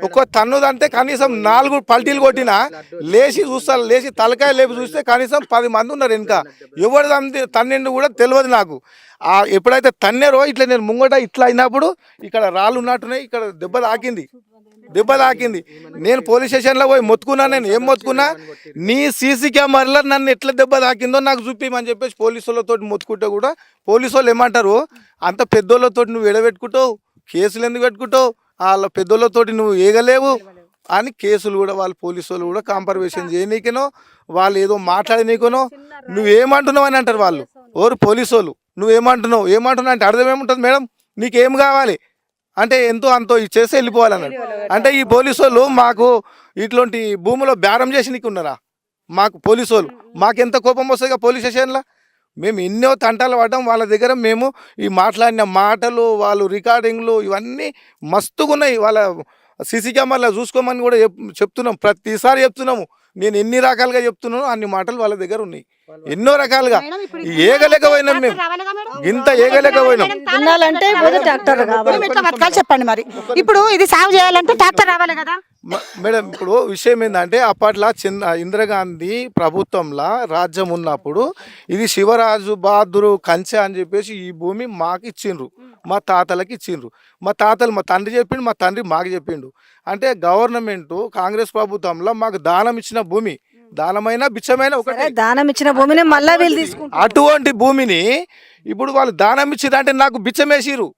B: ఒక తన్నుదంటే కనీసం 4 పల్టీలు కొట్టినా లేచి చూస్తారు. లేచి తలకాయ లేపి చూస్తే కనీసం 10 మంది ఉన్నారు వెనుక. ఎవరు తన్నిండు కూడా తెలియదు నాకు. ఎప్పుడైతే తన్నారో ఇట్లా నేను ముంగట ఇట్లా అయినప్పుడు ఇక్కడ రాళ్ళు ఉన్నట్టున్నాయి, ఇక్కడ దెబ్బ తాకింది. నేను పోలీస్ స్టేషన్లో పోయి మొత్తుకున్నా. నేను ఏం మొత్తుకున్నా, నీ సీసీ కెమెరాలో నన్ను ఎట్లా దెబ్బ తాకిందో నాకు చూపించమని చెప్పేసి పోలీసు వాళ్ళతో మొత్తుకుంటే కూడా పోలీసు వాళ్ళు ఏమంటారు, అంత పెద్దోళ్ళతో నువ్వు ఎడబెట్టుకుంటావు, కేసులు ఎందుకు పెట్టుకుంటావు, వాళ్ళ పెద్దోళ్ళతోటి నువ్వు ఏగలేవు అని కేసులు కూడా వాళ్ళు పోలీసు వాళ్ళు కూడా కాంపర్వేషన్ చేయనీకనో, వాళ్ళు ఏదో మాట్లాడనీకనో, నువ్వేమంటున్నావు అని అంటారు వాళ్ళు. ఎవరు పోలీసు వాళ్ళు. ఏమంటున్నావు అంటే అర్థం ఏముంటుంది మేడం, నీకేం కావాలి అంటే ఎంతో అంతో ఇచ్చేసి వెళ్ళిపోవాలన్నాడు. అంటే ఈ పోలీసు వాళ్ళు మాకు ఇట్లాంటి భూమిలో బేరం చేసి నీకు ఉన్నారా? మాకు పోలీసు వాళ్ళు మాకెంత కోపం వస్తుంది పోలీస్ స్టేషన్లో. మేము ఎన్నో తంటాలు పడ్డాం వాళ్ళ దగ్గర. మేము ఈ మాట్లాడిన మాటలు, వాళ్ళు రికార్డింగ్లు ఇవన్నీ మస్తుగా ఉన్నాయి. వాళ్ళ సీసీ కెమెరాలో చూసుకోమని కూడా చెప్తున్నాం, ప్రతిసారి చెప్తున్నాము. నేను ఎన్ని రకాలుగా చెప్తున్నానో అన్ని మాటలు వాళ్ళ దగ్గర ఉన్నాయి, ఎన్నో రకాలుగా. ఏగలేకపోయినాం మేము, ఇంత ఏగలేకపోయినాం.
A: దున్నాలంటే ముందు ట్రాక్టర్ కావాలి.
J: చెప్పండి మరి. ఇప్పుడు ఇది సాగు చేయాలంటే ట్రాక్టర్ రావాలి కదా
B: మేడం. ఇప్పుడు విషయం ఏంటంటే అప్పట్లో ఇందిరాగాంధీ ప్రభుత్వంలో రాజ్యం ఉన్నప్పుడు ఇది శివరాజు బహదూరు కంచె అని చెప్పేసి ఈ భూమి మాకు ఇచ్చిండ్రు, మా తాతలకి ఇచ్చిండ్రు. మా తండ్రి చెప్పిండు, మా తండ్రి మాకు చెప్పిండు. అంటే గవర్నమెంట్ కాంగ్రెస్ ప్రభుత్వంలో మాకు దానం ఇచ్చిన భూమి, దానమైన బిచ్చమైన ఒకటే.
A: దానం ఇచ్చిన భూమిని మళ్ళా వీళ్ళు తీసుకుంటారు.
B: అటువంటి భూమిని ఇప్పుడు వాళ్ళు దానం ఇచ్చిరంటే నాకు బిచ్చమేసిరు.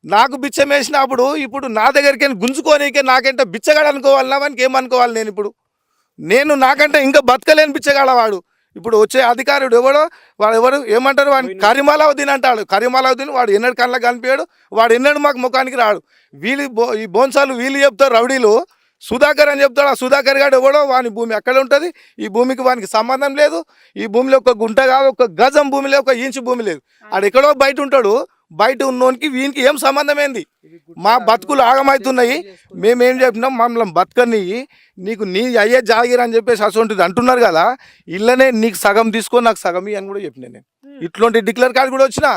B: నాకు బిచ్చం వేసినప్పుడు ఇప్పుడు నా దగ్గరికి గుంజుకోనికే నాకంటే బిచ్చగాడు అనుకోవాలి, వానికి ఏమనుకోవాలి? నేను నాకంటే ఇంకా బతకలేని బిచ్చగాడవాడు. ఇప్పుడు వచ్చే అధికారుడు వాడు ఏమంటారు, వాడిని కరిమాలావుద్దీన్ అంటాడు. కరిమాలావుద్దీన్ వాడు ఎన్నడు కళ్ళకి కనిపించాడు, వాడు ఎన్నడు మాకు ముఖానికి రాడు. ఈ బోన్సాలు వీళ్ళు చెప్తారు, రౌడీలు సుధాకర్ అని చెప్తాడు. ఆ సుధాకర్ గారు వాని భూమి అక్కడ ఉంటుంది, ఈ భూమికి వానికి సంబంధం లేదు. ఈ భూమిలో ఒక గుంట కాదు, ఒక గజం భూమి లేదు, ఒక ఇంచు భూమి లేదు. ఆడెక్కడో బయట ఉంటాడు. బయట ఉన్నోనికి వీనికి ఏం సంబంధం ఏంది? మా బతుకులు ఆగమవుతున్నాయి. మేమేం చెప్పినాం, మమ్మల్ని బతకని నీకు నీ అయ్యే జాగిర్ అని చెప్పేసి అసొంటిది అంటున్నారు కదా, ఇళ్ళనే నీకు సగం తీసుకో నాకు సగం అని కూడా చెప్పినా నేను. ఇట్లాంటి డిక్లేర్ కార్డు కూడా వచ్చినా,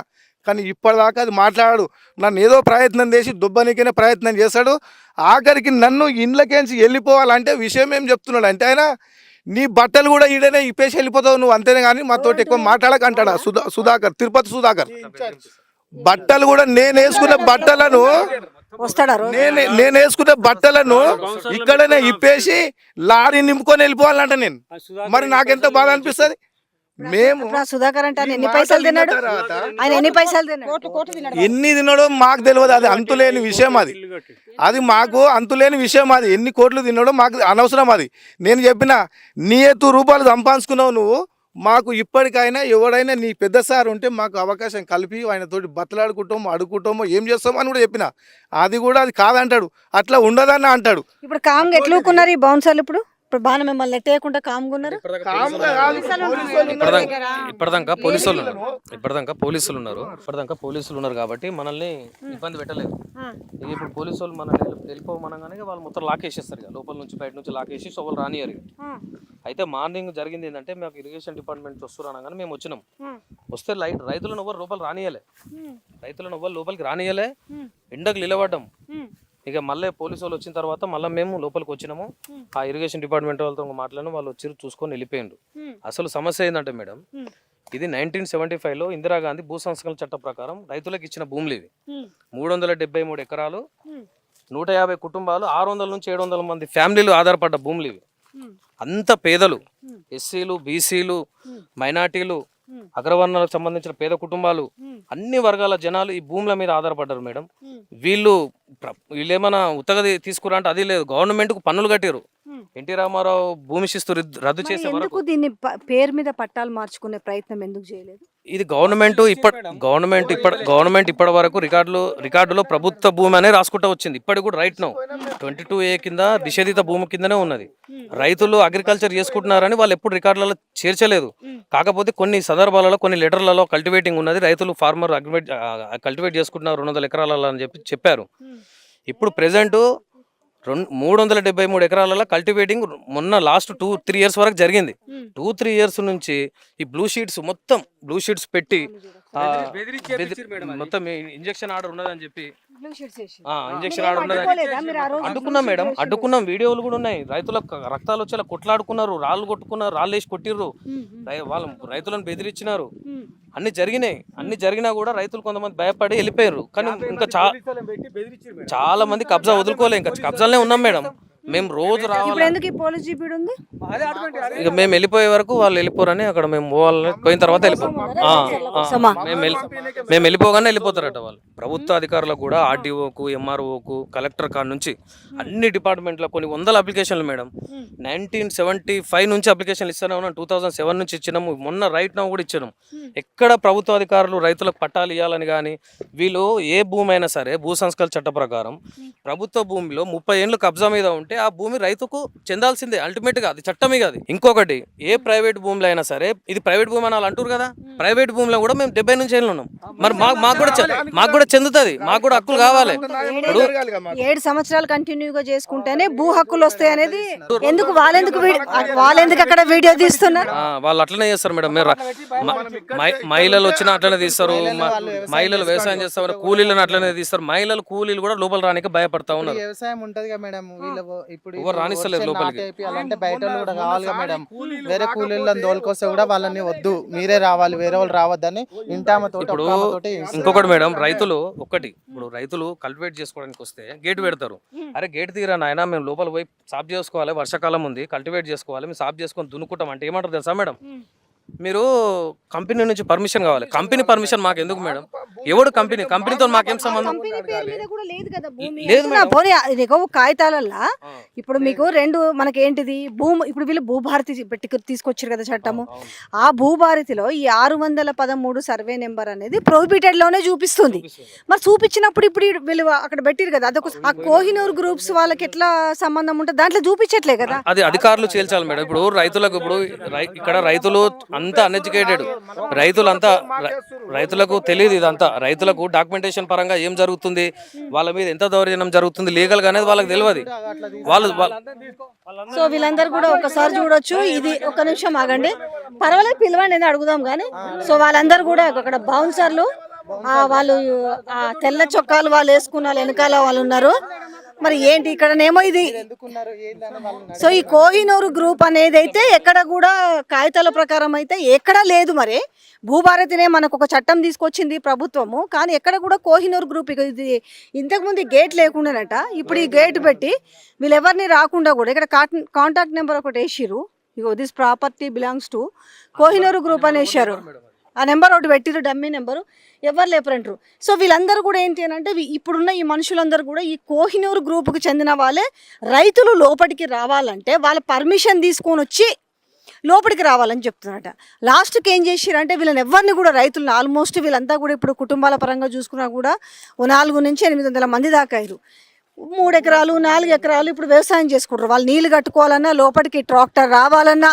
B: కానీ ఇప్పటిదాకా అది మాట్లాడు. నన్ను ఏదో ప్రయత్నం చేసి దుబ్బనికైనా ప్రయత్నం చేశాడు. ఆఖరికి నన్ను ఇండ్లకేంచి వెళ్ళిపోవాలంటే విషయం ఏం చెప్తున్నాడు అంటే, ఆయన నీ బట్టలు కూడా ఈడనే ఇప్పేసి వెళ్ళిపోతావు నువ్వు, అంతేనే కానీ మాతోటి ఎక్కువ మాట్లాడకంటాడా సుధాకర్, తిరుపతి సుధాకర్. బట్టలు కూడా నేను వేసుకున్న బట్టలను నేను వేసుకున్న బట్టలను ఇక్కడనే ఇప్పేసి లారీ నింపుకొని వెళ్ళిపోవాలంట నేను. మరి నాకెంత బాధ అనిపిస్తుంది. మేము
A: సుధాకర్ అంటే ఎన్ని పైసలు తిన్నాడు, ఆయన ఎన్ని పైసలు తిన్నాడు,
B: ఎన్ని తిన్నాడో మాకు తెలియదు. అది అంతులేని విషయం. అది మాకు అంతులేని విషయం. అది ఎన్ని కోట్లు తిన్నాడో మాకు అనవసరం. అది నేను చెప్పిన నీ రూపాయలు సంపాదించుకున్నావు నువ్వు, మాకు ఇప్పటికైనా ఎవడైనా నీ పెద్ద సార్ ఉంటే మాకు అవకాశం కలిపి ఆయనతోటి బతలాడుకుంటామో అడుగుకుంటామో ఏం చేస్తామో అని కూడా చెప్పిన. అది కూడా అది కాదంటాడు, అట్లా ఉండదని అంటాడు.
A: ఇప్పుడు కాంగ్ ఎట్లుకున్నారు ఈ బౌన్సర్లు? ఇప్పుడు ఇప్పుడు బాగా మిమ్మల్ని నెట్టేయకుండా కామ్గున్నారు.
F: ఇప్పటిదాకా పోలీసులు ఉన్నారు కాబట్టి మనల్ని ఇబ్బంది పెట్టలేదు. ఇప్పుడు పోలీసు వాళ్ళు మనల్ని వెళ్ళిపోమనగానే వాళ్ళు మొత్తం లాక్ వేసేస్తారు ఇక, లోపల నుంచి బయట నుంచి లాక్ వేసి సోవలు రానియరు. అయితే మార్నింగ్ జరిగింది ఏంటంటే మాకు ఇరిగేషన్ డిపార్ట్మెంట్ వస్తున్నారు అనగానే మేము వచ్చినాం. వస్తే రైతులను ఎవ్వరు లోపలికి రానియలే, ఎండకు నిలబడ్డాం. ఇక మళ్ళీ పోలీసు వాళ్ళు వచ్చిన తర్వాత మళ్ళీ మేము లోపలికి వచ్చినాము. ఆ ఇరిగేషన్ డిపార్ట్మెంట్ వాళ్ళతో మాట్లాడిన వాళ్ళు వచ్చి చూసుకొని వెళ్ళిపోయిండ్రు. అసలు సమస్య ఏంటంటే మేడం, ఇది 1975లో ఇందిరాగాంధీ భూ సంస్కరణ చట్టం ప్రకారం రైతులకు ఇచ్చిన భూములు ఇవి. 373 ఎకరాలు, 150 కుటుంబాలు, 600 నుంచి 700 మంది ఫ్యామిలీలు ఆధారపడ్డ భూములు ఇవి. అంత పేదలు, ఎస్సీలు, బీసీలు, మైనార్టీలు, అగ్రవర్ణాలకు సంబంధించిన పేద కుటుంబాలు, అన్ని వర్గాల జనాలు ఈ భూముల మీద ఆధారపడ్డారు మేడం. వీళ్ళు ఏమైనా ఉత్తగది తీసుకురా అంటే అది లేదు, గవర్నమెంట్ కు పన్నులు కట్టారు. ఎన్టీ రామారావు భూమి శిస్తు రద్దు చేసే వరకు
A: ఎందుకు దీన్ని పేరు మీద పట్టాలు మార్చుకునే ప్రయత్నం ఎందుకు చేయలేదు?
F: ఇది గవర్నమెంట్ ఇప్పటి వరకు రికార్డులో ప్రభుత్వ భూమి అనే రాసుకుంటూ వచ్చింది. ఇప్పటికి కూడా రైట్ నౌ 22A కింద నిషేధిత భూమి కిందనే ఉన్నది. రైతులు అగ్రికల్చర్ చేసుకుంటున్నారని వాళ్ళు ఎప్పుడు రికార్డులలో చేర్చలేదు. కాకపోతే కొన్ని సందర్భాలలో కొన్ని లెటర్లలో కల్టివేటింగ్ ఉన్నది, రైతులు ఫార్మర్ కల్టివేట్ చేసుకుంటున్నారు 200 ఎకరాలలో అని చెప్పారు. ఇప్పుడు ప్రెసెంట్ 373 ఎకరాలలో కల్టివేటింగ్ మొన్న లాస్ట్ 2-3 ఇయర్స్ వరకు జరిగింది. 2-3 ఇయర్స్ నుంచి ఈ బ్లూ షీట్స్ పెట్టి మొత్తం ఇంజక్షన్ ఆర్డర్ ఉన్నదని చెప్పి ఇంజక్షన్ ఆర్డర్ ఉన్నదని అడ్డుకున్నాం. వీడియోలు కూడా ఉన్నాయి. రైతులకు రక్తాలు వచ్చేలా కొట్లాడుకున్నారు, రాళ్ళు కొట్టుకున్నారు, రాళ్ళు వేసి కొట్టిర్రు, వాళ్ళు రైతులను బెదిరించినారు. అన్ని జరిగినా కూడా రైతులు కొంతమంది భయపడి వెళ్ళిపోయారు. కానీ ఇంకా చాలా మంది కబ్జా వదులుకోలే, ఇంకా కబ్జాలనే ఉన్నాం మేడం. మేము రోజు రావాలి, ఇక మేము వెళ్ళిపోయే వరకు వాళ్ళు వెళ్ళిపోరని అక్కడ మేము పోయిన తర్వాత మేము వెళ్ళిపోగానే వెళ్ళిపోతారట వాళ్ళు. ప్రభుత్వ అధికారులకు కూడా ఆర్డీఓకు, ఎంఆర్ఓకు, కలెక్టర్ కాడ నుంచి అన్ని డిపార్ట్మెంట్లో కొన్ని వందల అప్లికేషన్లు మేడం. 1975 నుంచి అప్లికేషన్లు ఇస్తూనే ఉన్నాం. 2007 నుంచి ఇచ్చినాము, మొన్న రైట్ నౌ కూడా ఇచ్చినాము. ఎక్కడ ప్రభుత్వ అధికారులు రైతులకు పట్టాలు ఇవ్వాలని కానీ, వీళ్ళు ఏ భూమి అయినా సరే భూ సంస్కరణ చట్ట ప్రకారం ప్రభుత్వ భూమిలో 30 ఏళ్ళు కబ్జా మీద ఉంటే ఆ భూమి రైతుకు చెందాల్సిందే, అల్టిమేట్ గా అది చట్టమే కాదు. ఇంకొకటి, ఏ ప్రైవేట్ భూములు అయినా సరే, ఇది ప్రైవేట్ భూమి అని వాళ్ళు అంటారు కదా, ప్రైవేట్ భూమిలో కూడా మేము 70 నుంచి ఏళ్ళు ఉన్నాం. మరి మాకు కూడా చెందుతుంది, మాకు కూడా హక్కులు కావాలి.
A: 7 సంవత్సరాలు కంటిన్యూగా చేసుకుంటేనే భూ హక్కులు వస్తాయి అనేది ఎందుకు వాళ్ళెందుకు అక్కడ వీడియో తీస్తున్నారు?
F: వాళ్ళు అట్లనే చేస్తారు మేడం. మహిళలు వచ్చినా అట్లనే తీస్తారు, మహిళలు వ్యవసాయం చేస్తారు, కూలీలను అట్లనే తీస్తారు. కూలీలు కూడా లోపల రానికి భయపడతా ఉన్నారు.
H: వ్యవసాయం ఉంటది కదా మేడం, ఇప్పుడు
F: ఎవరు రానిస్తలేదు లోపలికి.
H: అంటే బయట కూడా కావాలి మేడం. వేరే కూలీలను తోలుకొస్తే కూడా వాళ్ళని వద్దు, మీరే రావాలి, వేరే వాళ్ళు రావద్దని
F: ఇప్పుడు ఇంకొకటి మేడం, ఇప్పుడు రైతులు కల్టివేట్ చేసుకోవడానికి వస్తే గేట్ పెడతారు. అరే గేట్ తీరా నాయన, మేము లోపల పోయి సాఫ్ చేసుకోవాలి, వర్షాకాలం ఉంది, కల్టివేట్ చేసుకోవాలి, మేము సాఫ్ చేసుకొని దున్నుకుంటాం అంటే ఏమంటారు తెలుసా మేడం? మీరు కంపెనీ నుంచి పర్మిషన్ కావాలి. కంపెనీ పర్మిషన్ మాకు ఎందుకు మేడం? ఎవడు కంపెనీతో మాకేం సంబంధం
A: లేదు. కాగితాలల్లా ఇప్పుడు మీకు మనకేంటిది భూమి, ఇప్పుడు వీళ్ళు భూభారతి తీసుకొచ్చారు కదా చట్టము. ఆ భూభారతిలో ఈ 613 సర్వే నెంబర్ అనేది ప్రొహిబిటెడ్ లోనే చూపిస్తుంది. మరి చూపించినప్పుడు ఇప్పుడు వీళ్ళు అక్కడ పెట్టిరు కదా, అదొక ఆ కోహినూర్ గ్రూప్స్ వాళ్ళకి ఎట్లా సంబంధం ఉంటుంది? దాంట్లో చూపించట్లే కదా.
F: అది అధికారులు చేల్చాలి మేడం. ఇప్పుడు ఇక్కడ రైతులు అంతా అన్ఎడ్యుకేటెడ్, రైతులకు తెలియదు ఇదంతా. రైతులకు డాక్యుమెంటేషన్ పరంగా ఏం జరుగుతుంది, వాళ్ళ మీద ఎంత దౌర్జన్యం జరుగుతుంది లీగల్ గా అనేది వాళ్ళకి తెలియదు.
A: సో వీళ్ళందరూ కూడా ఒకసారి చూడొచ్చు. ఇది ఒక నిమిషం ఆగండి, పర్వాలేదు పిలవండి అని అడుగుదాం కానీ. సో వాళ్ళందరూ కూడా అక్కడ బౌన్సర్లు, వాళ్ళు తెల్ల చొక్కాలు వాళ్ళు వేసుకున్న వెనకాల వాళ్ళు ఉన్నారు. మరి ఏంటి ఇక్కడనేమో ఇది. సో ఈ కోహినూరు గ్రూప్ అనేది అయితే ఎక్కడ కూడా కాగితాల ప్రకారం అయితే ఎక్కడా లేదు. మరి భూభారతినే మనకు ఒక చట్టం తీసుకొచ్చింది ప్రభుత్వము, కానీ ఎక్కడ కూడా కోహినూరు గ్రూప్ ఇది ఇంతకుముందు గేట్ లేకుండానట, ఇప్పుడు ఈ గేట్ పెట్టి వీళ్ళెవరిని రాకుండా కూడా ఇక్కడ కాంటాక్ట్ నెంబర్ ఒకటి వేసిర్రు. ఇగో this property belongs to Kohinoor group అని వేసారు. ఆ నెంబర్ ఒకటి పెట్టిరు, డమ్మీ నెంబరు, ఎవరు లేపరంటారు. సో వీళ్ళందరూ కూడా ఏంటి అని అంటే, ఇప్పుడున్న ఈ మనుషులందరూ కూడా ఈ కోహినూరు గ్రూప్కి చెందిన వాళ్ళే. రైతులు లోపలికి రావాలంటే వాళ్ళ పర్మిషన్ తీసుకొని వచ్చి లోపలికి రావాలని చెప్తున్నారట. లాస్ట్కి ఏం చేసిరంటే వీళ్ళని ఎవరిని కూడా, రైతులను ఆల్మోస్ట్ వీళ్ళంతా కూడా ఇప్పుడు కుటుంబాల పరంగా చూసుకున్నా కూడా 400 నుంచి 800 మంది దాకా అయ్యారు. 3 ఎకరాలు 4 ఎకరాలు ఇప్పుడు వ్యవసాయం చేసుకుంటారు. వాళ్ళు నీళ్లు కట్టుకోవాలన్నా, లోపలికి ట్రాక్టర్ రావాలన్నా,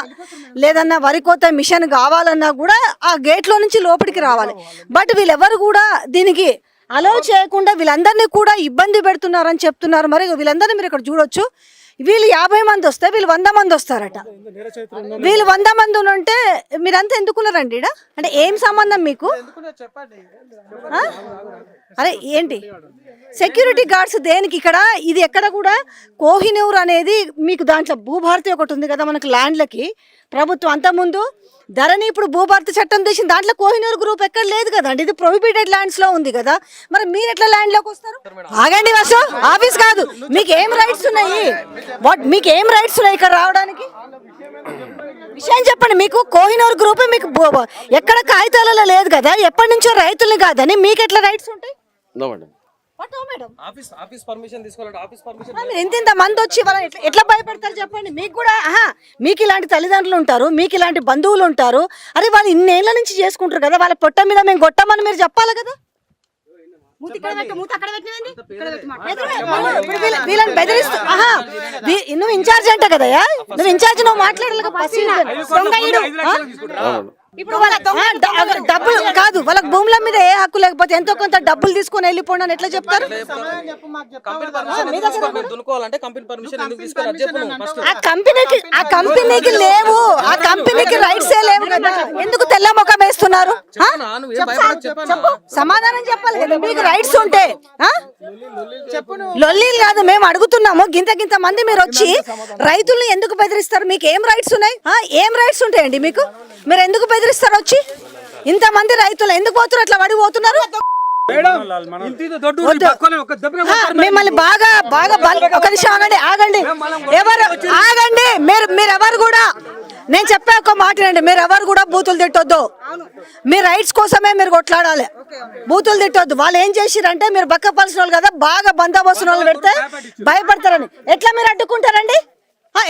A: లేదన్నా వరి కోత మిషన్ కావాలన్నా కూడా ఆ గేట్లో నుంచి లోపలికి రావాలి. బట్ వీళ్ళెవరు కూడా దీనికి అలో చేయకుండా వీళ్ళందరినీ కూడా ఇబ్బంది పెడుతున్నారని చెప్తున్నారు. మరి వీళ్ళందరినీ మీరు ఇక్కడ చూడొచ్చు. వీళ్ళు 50 మంది వస్తే వీళ్ళు 100 మంది వస్తారట. వీళ్ళు 100 మంది ఉంటే మీరంతా ఎందుకున్నారండి ఈడ? అంటే ఏం సంబంధం మీకు? ఆ? అరే ఏంటి సెక్యూరిటీ గార్డ్స్ దేనికి ఇక్కడ? ఇది ఎక్కడ కూడా కోహినూర్ అనేది మీకు దాంట్లో భూభారతి ఒకటి ఉంది కదా మనకు ల్యాండ్లకి ప్రభుత్వం. అంతకుముందు ధరణి ఇప్పుడు భూభారతి చట్టం తీసిన దాంట్లో కోహినూర్ గ్రూప్ ఎక్కడ లేదు కదండి. ఇది ప్రొహిబిటెడ్ ల్యాండ్స్ లో ఉంది కదా. మరి మీరు ఎట్లా ల్యాండ్ లోకి వస్తారు? ఆగండి వాసు, ఆఫీస్ కాదు. మీకు ఏం రైట్స్ ఉన్నాయి? మీకు ఏం రైట్స్ ఉన్నాయి ఇక్కడ రావడానికి? విషయం చెప్పండి. మీకు కోహినూర్ గ్రూప్ మీకు ఎక్కడ కాగితాలలో లేదు కదా, ఎప్పటి నుంచో రైతులు కాదని మీకు ఎట్లా రైట్స్ ఉంటాయి? ఇంత మంది వచ్చి వాళ్ళని ఎట్లా భయపెడతారు చెప్పండి? మీకు కూడా మీకు ఇలాంటి తల్లిదండ్రులు ఉంటారు, మీకు ఇలాంటి బంధువులు ఉంటారు. అరే వాళ్ళు ఇన్నేళ్ల నుంచి చేసుకుంటారు కదా, వాళ్ళ పొట్ట మీద మేము కొట్టమని మీరు చెప్పాలి కదా. వీళ్ళని బెదిరిస్తూ నువ్వు ఇన్ఛార్జ్ అంట కదయా, నువ్వు ఇన్ఛార్జ్, నువ్వు మాట్లాడాలి. ఇప్పుడు వాళ్ళ డబ్బులు కాదు, వాళ్ళకి భూముల మీద ఏ హక్కు లేకపోతే ఎంతో కొంత డబ్బులు తీసుకొని వెళ్ళిపోండి అని ఎట్లా చెప్తారు? ఆ కంపెనీకి లేవు, ఆ కంపెనీకి రైట్స్ ఏ లేవు కదా. ఎందుకు తెల్ల ముఖం వేస్తున్నారు? సమాధానం చెప్పాలి కదా. మీకు రైట్స్ ఉంటే లొల్లీలు కాదు, మేము అడుగుతున్నాము. గింత మంది మీరు వచ్చి రైతుల్ని ఎందుకు బెదిరిస్తారు? మీకు ఏం రైట్స్ ఉన్నాయి? ఏం రైట్స్ ఉంటాయండి మీకు? మీరు ఎందుకు బెదిరిస్తారు? వచ్చి ఇంతమంది రైతులు ఎందుకు పోతున్నారు? అట్లా పడిపోతున్నారు. మిమ్మల్ని బాగా ఒక నిమిషం ఆగండి. ఆగండి. మీరెవరు కూడా, నేను చెప్పే ఒక మాట రండి, మీరెవరు కూడా బూతులు తిట్టొద్దు. మీ రైట్స్ కోసమే మీరు కొట్లాడాలి, బూతులు తిట్టొద్దు. వాళ్ళు ఏం చేసిరంటే మీరు బక్కపలిసిన వాళ్ళు కదా, బాగా బందోబస్తు వాళ్ళు పెడితే భయపడతారని. ఎట్లా మీరు అడ్డుకుంటారండి?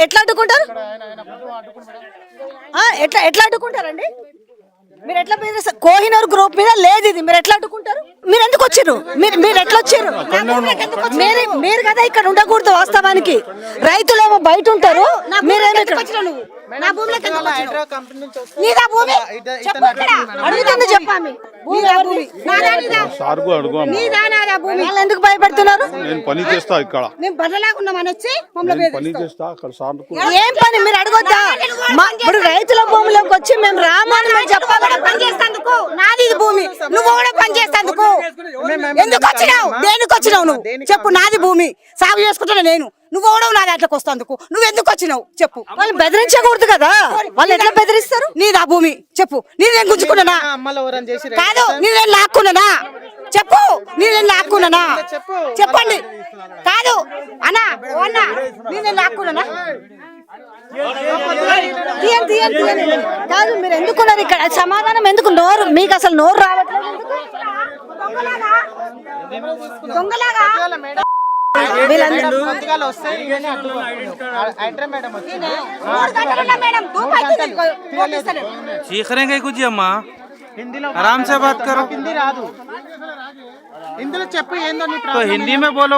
A: ఎట్లా అడ్డుకుంటారు? ఎట్లా అడ్డుకుంటారండి? మీరు ఎట్లా బెదిరిస్తారు? కోహినూర్ గ్రూప్ మీద లేదు ఇది, మీరు ఎట్లా అడ్డుకుంటారు? మీరు ఎందుకు వచ్చారు? మీరు ఎట్లా వచ్చారు? మీరు కదా ఇక్కడ ఉండకూడదు. వాస్తవానికి రైతులేమో బయట ఉంటారు, మీరేమో ఎందుకు భయపెడుతున్నారు? ఏం పని మీరు అడగొద్దా? ఇప్పుడు రైతుల భూమిలోకి వచ్చి మేము రామని మేము చెప్పాలి.
J: నాది భూమి, నువ్వు కూడా పని చేస్తందుకు ఎందుకు వచ్చినావు? దేనికి వచ్చినావు నువ్వు చెప్పు? నాది భూమి, సాగు చేసుకుంటున్నా నేను. నువ్వు కూడా నా దాంట్లోకి వస్తాందుకు నువ్వు ఎందుకు వచ్చినావు చెప్పు?
A: వాళ్ళు బెదిరించకూడదు కదా. వాళ్ళు ఎట్లా బెదిరిస్తారు?
J: నీదా భూమి చెప్పు. నేను గుంజుకున్నానా? కాదు, నేను లాక్కున్నానా? చెప్పు. నేను లాక్కున్నానా? చెప్పండి. కాదు అన్నా, నేను లాక్కున్నానా?
A: కాదు, మీరు ఎందుకున్నారు ఇక్కడ? సమాధానం ఎందుకు? నోరు మీకు అసలు నోరు రావట్లేదు.
H: आराम से बात करो. हिंदी रादू. ఇందులో చెప్పు ఏందో నీ ప్రాబ్లం. तो हिंदी में बोलो.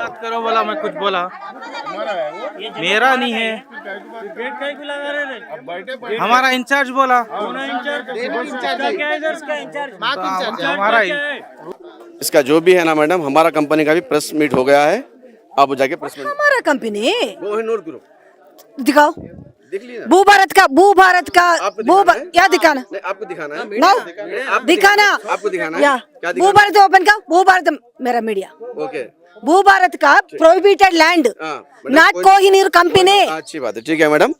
H: बात करो. बोला मैं कुछ बोला, मेरा नहीं है, हमारा इंचार्ज बोला. हमारा
K: इसका जो भी है ना मैडम, हमारा कंपनी का भी प्रेस मीट हो गया है. आप जाके प्रेस मीट.
A: हमारा कंपनी
K: कोहिनूर ग्रुप
A: दिखाओ. भूभारत का क्या दिखाना?
K: आपको दिखाना है.
A: दिखाना
K: आपको दिखाना
A: या
K: है.
A: भूभारत ओपन का भूभारत मेरा मीडिया.
K: ओके.
A: भूभारत का prohibited land, not Kohinoor company.
K: अच्छी बात है, ठीक है मैडम.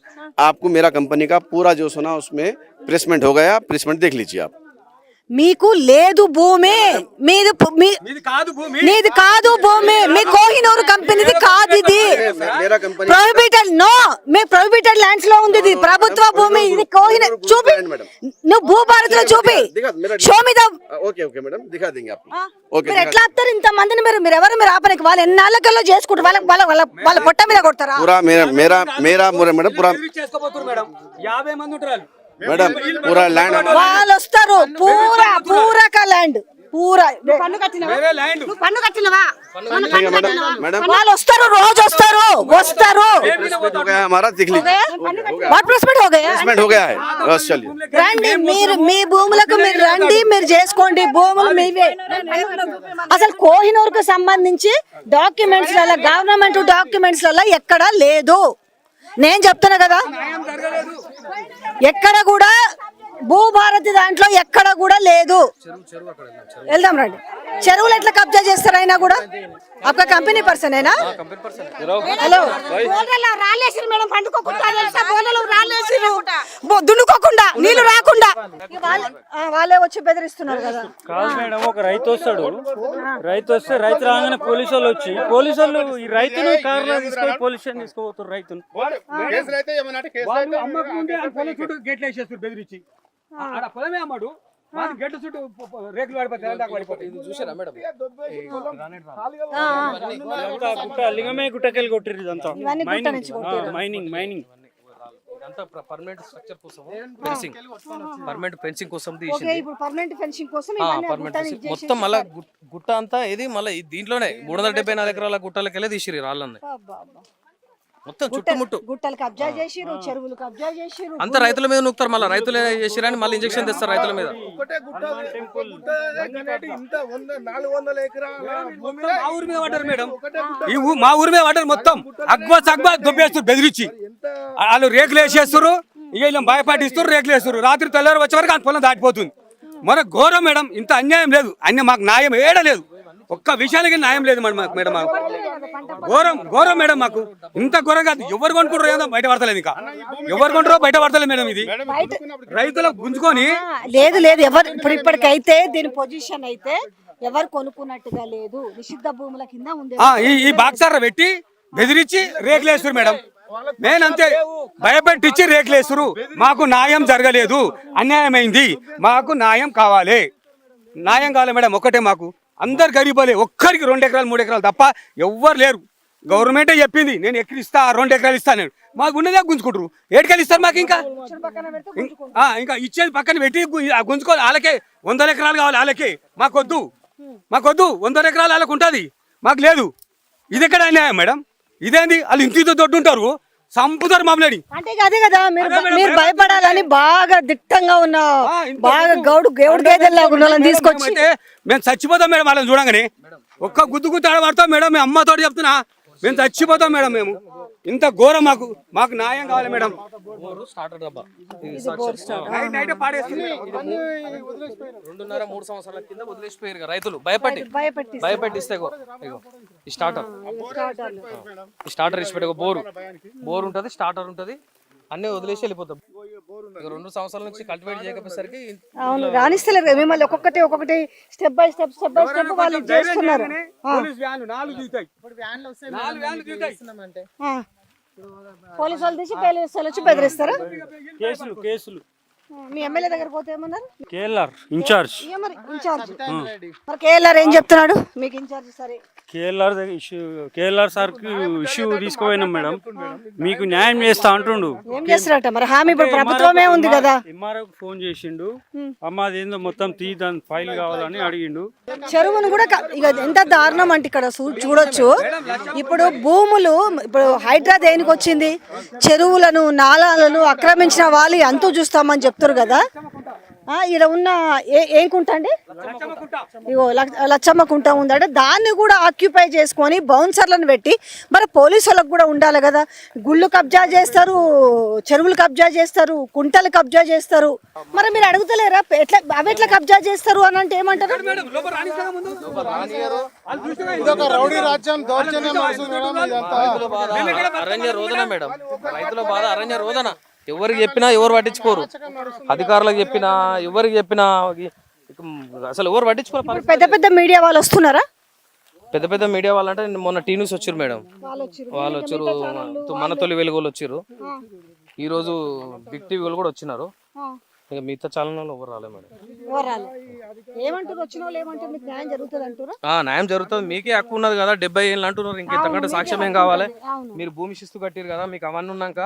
K: आपको मेरा कंपनी का पूरा जो सुना उसमें प्रेसमेंट हो गया. प्रेसमेंट देख लीजिए आप.
A: మీకు లేదు భూమి, మీది కాదు భూమి, మీ కోహినూర్ కంపెనీది కాదు ఇది. ప్రొహిబిటెడ్ నో, మీ ప్రొహిబిటెడ్ ల్యాండ్స్ లో ఉంది ఇది. ప్రభుత్వ భూమి ఇది. కోహినూర్ చూపి, నువ్వు భూభారత్ లో చూపి. Show me the.
K: Okay madam, దిఖా దేంగే ఆప్.
A: మీరు ఎట్లా ఆపుతారు ఇంత మందిని? మీరు ఎవరు? మీరు ఆపడానికి వాళ్ళు ఎన్నాళ్ళకల్లో చేసుకుంటారు. వాళ్ళ పొట్ట మీద కొడతారా?
K: పూరా మేరా మేడం పూరా
E: 50 మంది ఉంటారు.
K: मैडम पूरा लैंड
A: వాళ్ళు వస్తారు పూరక ల్యాండ్ పూరా
J: పన్ను కట్టినవా నువ్వు పన్ను కట్టినవా
K: ठीक है मैडम मैडम
A: వాళ్ళు వస్తారు రోజు వస్తారు
K: प्लेसमेंट हो गया है हमारा देख लीजिए
A: వాట్ ప్లేస్మెంట్ हो गया
K: प्लेसमेंट हो गया है बस चलिए
A: రండి మీరు మీ భూములకు మీరు రండి మీరు చేసుకోండి భూములు మీవే అసలు కోహినూర్ కు సంబంధించి డాక్యుమెంట్స్ గవర్నమెంట్ డాక్యుమెంట్స్ ఎక్కడా లేదు నేను చెప్తున్నా కదా ఎక్కడ కూడా భూభారతి దాంట్లో ఎక్కడ కూడా లేదు వెళ్దాం రండి చెరువులు ఎట్లా కబ్జా చేస్తారు అయినా కూడా आपका कंपनी पर्सन है ना హలో
J: బోర్లలో రాళ్ళేసిరు మేడం పండుకోకుండా తెలుసా బోర్లలో రాళ్ళేసిరు దున్నుకోకుండా నీళ్లు రాకుండా
A: వాళ్ళే వచ్చి బెదిరిస్తున్నారు కదా
E: కాదు మేడం, ఒక రైతు వస్తాడు, రైతు వస్తే రైతు రాగానే పోలీసు వాళ్ళు వచ్చి పోలీసు వాళ్ళు ఈ రైతును కారులో తీసుకొని పోలీస్ స్టేషన్ తీసుకుపోతారు రైతును.
I: కేసులు అయితే ఏమన్నా అంటే కేసులు అయితే
L: గేట్లు వేసేస్తారు బెదిరించి ఆడ పొలమే అమ్మాడు గేట్ల చుట్టూ రేకులు పడిపోతాయి. చూసారా మేడం
E: గుట్ట లింగమే గుట్టకెళ్ళి కొట్టిర్రు ఇదంతా
A: ఇవన్నీ గుట్ట నుంచి కొట్టిర్రు.
E: మైనింగ్
L: ఇదంతా పర్మనెంట్ స్ట్రక్చర్ కోసం పర్మనెంట్ ఫెన్సింగ్ కోసం
A: ఓకే
L: తీసింది.
A: ఇప్పుడు పర్మనెంట్ ఫెన్సింగ్ కోసం ఇవన్నీ ఆ
L: పర్మనెంట్
A: గుట్టని ఇది
L: మొత్తం మళ్ళా గుట్ట అంతా ఇది మళ్ళీ దీంట్లోనే 374 ఎకరాల గుట్టలకెళ్ళి తీసిరు రాళ్ళని
A: అబ్బా, అబ్బా.
L: మొత్తం చుట్టుముట్టు
A: గుట్టలు కబ్జా చేసిరు చెరువులు కబ్జా చేసిరు
L: అంతా రైతుల మీద నూకుతారు, మళ్ళీ రైతులే చేసిరని మళ్ళీ ఇంజక్షన్ తెస్తారు రైతుల మీద.
B: ఒకటే గుట్ట ఇంత 400 ఎకరాల భూమిలో
L: మా ఊరి మీద పడ్డారు మేడం, మా ఊరి మీద పడ్డారు మొత్తం అగ్వా దొబ్బేస్తారు బెదిరించి. వాళ్ళు రేకులు వేసేస్తారు, ఇక ఇలా భయపాటిస్తారు, రేకులు వేస్తారు. రాత్రి తెల్లారు వచ్చే వరకు అంత పొలం దాటిపోతుంది. మన ఘోరం మేడం, ఇంత అన్యాయం లేదు, మాకు న్యాయం ఏడలేదు, ఒక్క విషయానికి న్యాయం లేదు మేడం మాకు ఘోరం మేడం, మాకు ఇంత ఘోరం కాదు. ఎవరు కొనుక్కుంటారో ఏదో బయట పడతలేదు, ఇంకా ఎవరు కొంటారో బయట పడతలేదు మేడం. ఇది రైతులకు గుంజుకొని
A: లేదు ఎవరు ఇప్పటికైతే దీని పొజిషన్ అయితే ఎవరు కొనుక్కున్నట్టుగా లేదు, నిషిద్ధ భూముల కింద ఉంది.
L: ఈ బాక్సార పెట్టి బెదిరించి రేకులేస్తారు మేడం. నేనంతే భయపెట్టించి రేకులేస్తారు. మాకు న్యాయం జరగలేదు, అన్యాయమైంది, మాకు న్యాయం కావాలి మేడం. ఒకటే మాకు అందరు గరీబోలే, ఒక్కరికి 2 ఎకరాలు 3 ఎకరాలు తప్ప ఎవ్వరు లేరు. గవర్నమెంటే చెప్పింది నేను ఎక్కడిస్తా 2 ఎకరాలు ఇస్తాను, నేను మాకు ఉన్నదే గుంజుకుంటారు. ఏడుకెళ్ళి ఇస్తారు మాకు? ఇంకా ఇచ్చేది పక్కన పెట్టి గుంజుకోవాలి. వాళ్ళకే 100 ఎకరాలు కావాలి, వాళ్ళకే. మాకొద్దు 100 ఎకరాలు వాళ్ళకు ఉంటుంది, మాకు లేదు. ఇది ఎక్కడ అన్యాయం మేడం? ఇదేంది? వాళ్ళు ఇంటితో దొడ్డు ఉంటారు, సంపుతారు మమ్మల్ని.
A: అంటే అదే కదా మీరు భయపడాలని బాగా దిట్టంగా ఉన్న బాగా గౌడు గేదెల్లాగా ఉన్న వాళ్ళని తీసుకొచ్చి
L: మేము చచ్చిపోతాం మేడం. వాళ్ళని చూడంగానే ఒక్క గుద్దు ఆడబడతాం మేడం. మేము అమ్మతో చెప్తున్నా, మేము చచ్చిపోతాం మేడం. మేము ఇంత ఘోరం, మాకు న్యాయం కావాలి మేడం. 2.5-3 సంవత్సరాల కింద వదిలేసిపోయారు రైతులు భయపెట్టిస్తే. ఈ స్టార్టర్ ఇచ్చిపెట్టే బోర్ ఉంటుంది, స్టార్టర్ ఉంటుంది, అన్నీ వదిలేసి వెళ్ళిపోతాం. 2 సంవత్సరాల నుంచి కల్టివేట్ చేయకపోయేసరికి
A: అవును రాణిస్తలేరు కదా మిమ్మల్ని. ఒక్కొక్కటి స్టెప్ బై స్టెప్ వాళ్ళు చేస్తున్నారు. పోలీసు వాళ్ళు తీసి పోలీసు వాళ్ళు వచ్చి బెదిరిస్తారా?
E: కేసులు
A: మీ ఎమ్మెల్యే దగ్గర పోతే ఏమన్నారు?
E: కేఎల్ఆర్ ఇన్ఛార్జ్
A: మరి కేఎల్ఆర్ ఏం చెప్తున్నాడు మీకు? ఇన్ఛార్జ్ సరే
E: కేఎల్ఆర్ సార్కి ఇష్యూ తీసుకుపోయినాం మేడం, మీకు న్యాయం చేస్తా అంటుండు.
A: ఏం చేస్తారట మరి? హామీ ఇప్పుడు ప్రభుత్వమే ఉంది కదా.
E: ఎంఆర్ఓ ఫోన్ చేసిండు, అమ్మ అదేందో మొత్తం దాని ఫైల్ కావాలని అడిగిండు.
A: చెరువును కూడా ఇక ఎంత దారుణం అంటే ఇక్కడ చూడొచ్చు. ఇప్పుడు భూములు ఇప్పుడు హైడ్రా దేనికి వచ్చింది? చెరువులను నాలాలను ఆక్రమించిన వాళ్ళు అంతూ చూస్తామని చెప్తారు కదా. ఇక్కడ ఉన్న ఏం కుంట అండి, ఇగో లచ్చమ్మ కుంట ఉందంటే దాన్ని కూడా ఆక్యుపై చేసుకొని బౌన్సర్లను పెట్టి మరి పోలీసు వాళ్ళకు కూడా ఉండాలి కదా. గుళ్ళు కబ్జా చేస్తారు, చెరువులు కబ్జా చేస్తారు, కుంటలు కబ్జా చేస్తారు. మరి మీరు అడుగుతలేరా అవి ఎట్లా కబ్జా చేస్తారు అని అంటే ఏమంటారు?
L: అరణ్య రోదన మేడం, రైతుల బాధ అరణ్య రోదన. ఎవరికి చెప్పినా ఎవరు పట్టించుకోరు, అధికారులకు చెప్పినా ఎవరికి చెప్పినా అసలు ఎవరు పట్టించుకోరు.
A: పెద్ద మీడియా వాళ్ళు వస్తున్నారా?
L: పెద్ద మీడియా వాళ్ళంటే మొన్న టీ న్యూస్ వచ్చారు మేడం, వాళ్ళు వచ్చారు, మన తొలి వెలుగులు వచ్చారు, ఈరోజు బిగ్ టీవీ వాళ్ళు కూడా వచ్చినారు.
H: ఇంకా మిగతా చాలనాలు ఎవరు రాలే మేడం.
A: వివరాలు ఏమంటారు? వచ్చిన వాళ్ళు ఏమంటారు? మీకు న్యాయం జరుగుతుంది అంటారా?
H: న్యాయం జరుగుతుంది, మీకే హక్కు ఉన్నది కదా, 70 ఏళ్ళు అంటున్నారు, ఇంకెంతకంటే సాక్ష్యం ఏం కావాలి? మీరు భూమి శిస్తు కట్టారు కదా, మీకు అవన్నీ ఉన్నాక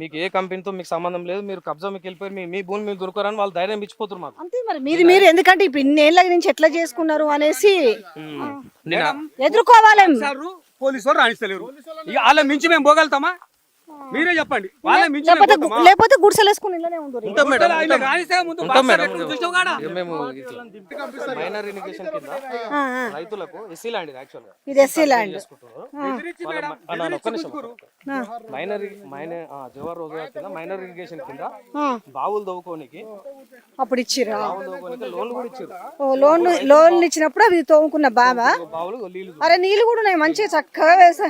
H: మీకు ఏ కంపెనీతో మీకు సంబంధం లేదు, మీరు కబ్జా మీకు వెళ్ళిపోయి మీ భూమి మీరు దొరకరని వాళ్ళు ధైర్యం ఇచ్చిపోతారు మాకు.
A: అంతే మరి మీరు ఎందుకంటే ఇప్పుడు ఇన్నేళ్ల నుంచి ఎట్లా చేసుకున్నారు అనేసి ఎదుర్కోవాలి.
L: పోలీసు వాళ్ళు రాణిస్తలేరు, ఇక వాళ్ళ మించి మేము పోగలుగుతామా? మీరే చెప్పండి. వాళ్ళ మించి మేము పోతామా?
A: లేకపోతే గుడిసెలు వేసుకుని ఇళ్ళనే ఉండరు.
H: ఉంటాం మేడం,
L: ఆయన రాణిస్తే ముందు
H: ఉంటాం మేడం.
L: బాక్సర్ చూసావు కాడా?
H: ఇక మేము మైనర్ ఇరిగేషన్ కింద రైతులకు ఎస్సీ ల్యాండ్ ఇది యాక్చువల్ గా
A: ఇది ఎస్సీ ల్యాండ్.
H: ఒక్క నిమిషం. జవహర్ రోజ్గార్ కింద మైనర్ ఇరిగేషన్ కింద బావులు తవ్వుకోనికి
A: అప్పుడు ఇచ్చిరా
H: లోన్లు కూడా ఇచ్చారు.
A: లోన్లు ఇచ్చినప్పుడు అవి తోముకున్న బాబా.
H: బావులు నీళ్లు
A: అరే నీళ్ళు కూడా ఉన్నాయి మంచిగా చక్కగా వేసా.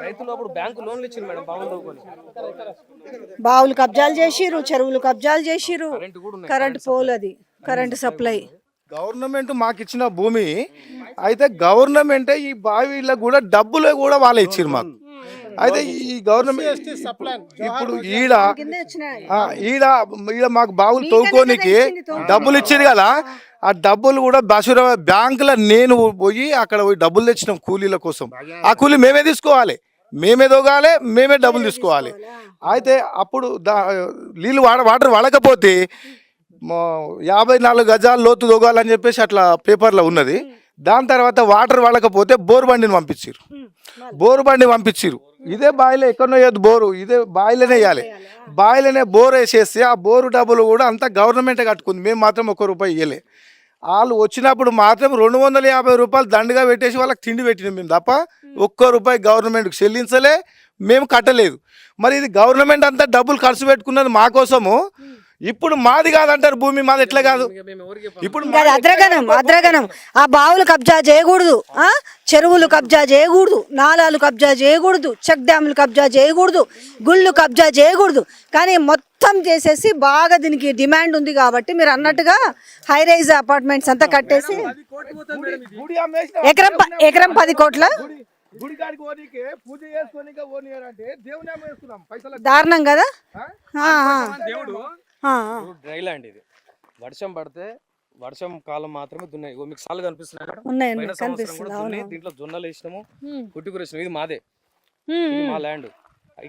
H: రైతులు అప్పుడు బ్యాంకు లోన్లు ఇచ్చింది మేడం బావులు తవ్వుకొని.
A: బావులు కబ్జాలు చేసిరు, చెరువులు కబ్జాలు చేసిరు, కరెంట్ పోల్, అది కరెంట్ సప్లై.
B: గవర్నమెంట్ మాకు ఇచ్చిన భూమి అయితే గవర్నమెంటే ఈ బావిలో కూడా డబ్బులు కూడా వాళ్ళే ఇచ్చారు మాకు. అయితే ఈ గవర్నమెంట్ ఇప్పుడు ఈడ ఈడ ఈడ మాకు బావులు తవ్వుకోనికి డబ్బులు ఇచ్చారు కదా, ఆ డబ్బులు కూడా బషూరా బ్యాంకులో నేను పోయి అక్కడ పోయి డబ్బులు తెచ్చినాం కూలీల కోసం. ఆ కూలీ మేమే తీసుకోవాలి, మేమే తోగాలి, మేమే డబ్బులు తీసుకోవాలి. అయితే అప్పుడు నీళ్ళు వాటర్ వాడకపోతే 54 గజాల లోతు తోగాలని చెప్పేసి అట్లా పేపర్లో ఉన్నది. దాని తర్వాత వాటర్ వాడకపోతే బోరు బండిని పంపించారు. ఇదే బాయిలో ఎక్కడో వేయద్దు బోరు, ఇదే బాయిలోనే వేయాలి. బాయిలోనే బోర్ వేసేస్తే ఆ బోరు డబ్బులు కూడా అంతా గవర్నమెంటే కట్టుకుంది, మేము మాత్రం ₹1 ఇవ్వలే. వాళ్ళు వచ్చినప్పుడు మాత్రం 250 రూపాయలు దండగా పెట్టేసి వాళ్ళకి తిండి పెట్టినాం మేము తప్ప ₹1 గవర్నమెంట్కి చెల్లించలే, మేము కట్టలేదు. మరి ఇది గవర్నమెంట్ అంతా డబ్బులు ఖర్చు పెట్టుకున్నది మా కోసము. ఇప్పుడు మాది కాదంటారు భూమి, మాది ఎట్లా కాదు? ఇప్పుడు
A: అద్రగనం ఆ బావులు కబ్జా చేయకూడదు, చెరువులు కబ్జా చేయకూడదు, నాలాలు కబ్జా చేయకూడదు, చెక్ డ్యాములు కబ్జా చేయకూడదు, గుళ్ళు కబ్జా చేయకూడదు. కానీ మొత్తం చేసేసి బాగా దీనికి డిమాండ్ ఉంది కాబట్టి మీరు అన్నట్టుగా హై రైజ్ అపార్ట్మెంట్స్ అంతా కట్టేసి ఎకరం 10 కోట్ల దారుణం కదా.
H: డ్రై ల్యాండ్ ఇది, వర్షం పడితే వర్షం కాలం మాత్రమే దున్నాయి. మీకు సార్లు కనిపిస్తున్నాయి కదా,
A: ఉన్నాయి,
H: పోయిన సంవత్సరం కూడా దున్నాయి. దీంట్లో జొన్నలు వేసినాము, కుట్టికూరేసినాము. ఇది మాదే, ఇది మా ల్యాండ్.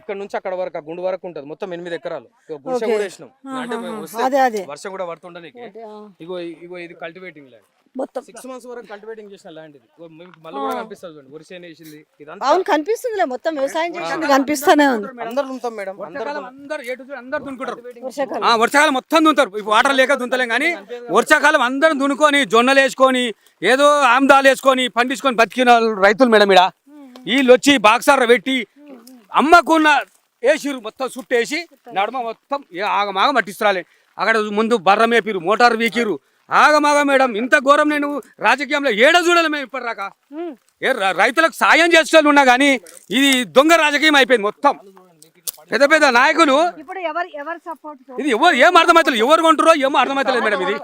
H: ఇక్కడ నుంచి అక్కడ వరకు, ఆ గుండు వరకు ఉంటది, మొత్తం 8 ఎకరాలు. గుడిసె కూడా వేసినాం, అంటే మేము వస్తే వర్షం కూడా పడుతుండడానికి. ఇగో ఇది కల్టివేటింగ్ ల్యాండ్, మొత్తం 6 months వరకు కల్టివేటింగ్ చేసిన ల్యాండ్ ఇది. మీకు మళ్ళీ కూడా కనిపిస్తుంది చూడండి, వరిసేన వేసింది. ఇదంతా
A: అవును కనిపిస్తుందిలే, మొత్తం వ్యవసాయం చేసింది కనిపిస్తానే ఉంది.
H: అందరు దున్నుతాం మేడం,
L: అందరు దున్నుకుంటారు. వర్షాకాలం మొత్తం దున్నుతారు, వాటర్ లేక దున్నుతలేం. కానీ వర్షాకాలం అందరం దున్నుకొని జొన్నలు వేసుకొని ఏదో ఆమ్దాలు వేసుకొని పండించుకొని బతికిన రైతులు మేడం. ఇక్కడ వీళ్ళు వచ్చి బాక్సార పెట్టి అమ్మకున్న వేసిరు, మొత్తం చుట్టేసి నడమ మొత్తం ఆగమాగ మట్టిస్తురాలే. అక్కడ ముందు బర్ర మేపిరు, మోటార్ వీకిరు, ఆగమాగ మేడం. ఇంత ఘోరం నేను రాజకీయంలో ఏడ చూడాలి మేము ఇప్పటిదాకా. రైతులకు సాయం చేసేవాళ్ళు ఉన్నా కానీ ఇది దొంగ రాజకీయం అయిపోయింది మొత్తం. పెద్ద పెద్ద నాయకులు ఇది ఎవరు ఏం అర్థమవుతలేదు, ఎవరు కొంటారో ఏమో అర్థమవుతలేదు మేడం. ఇది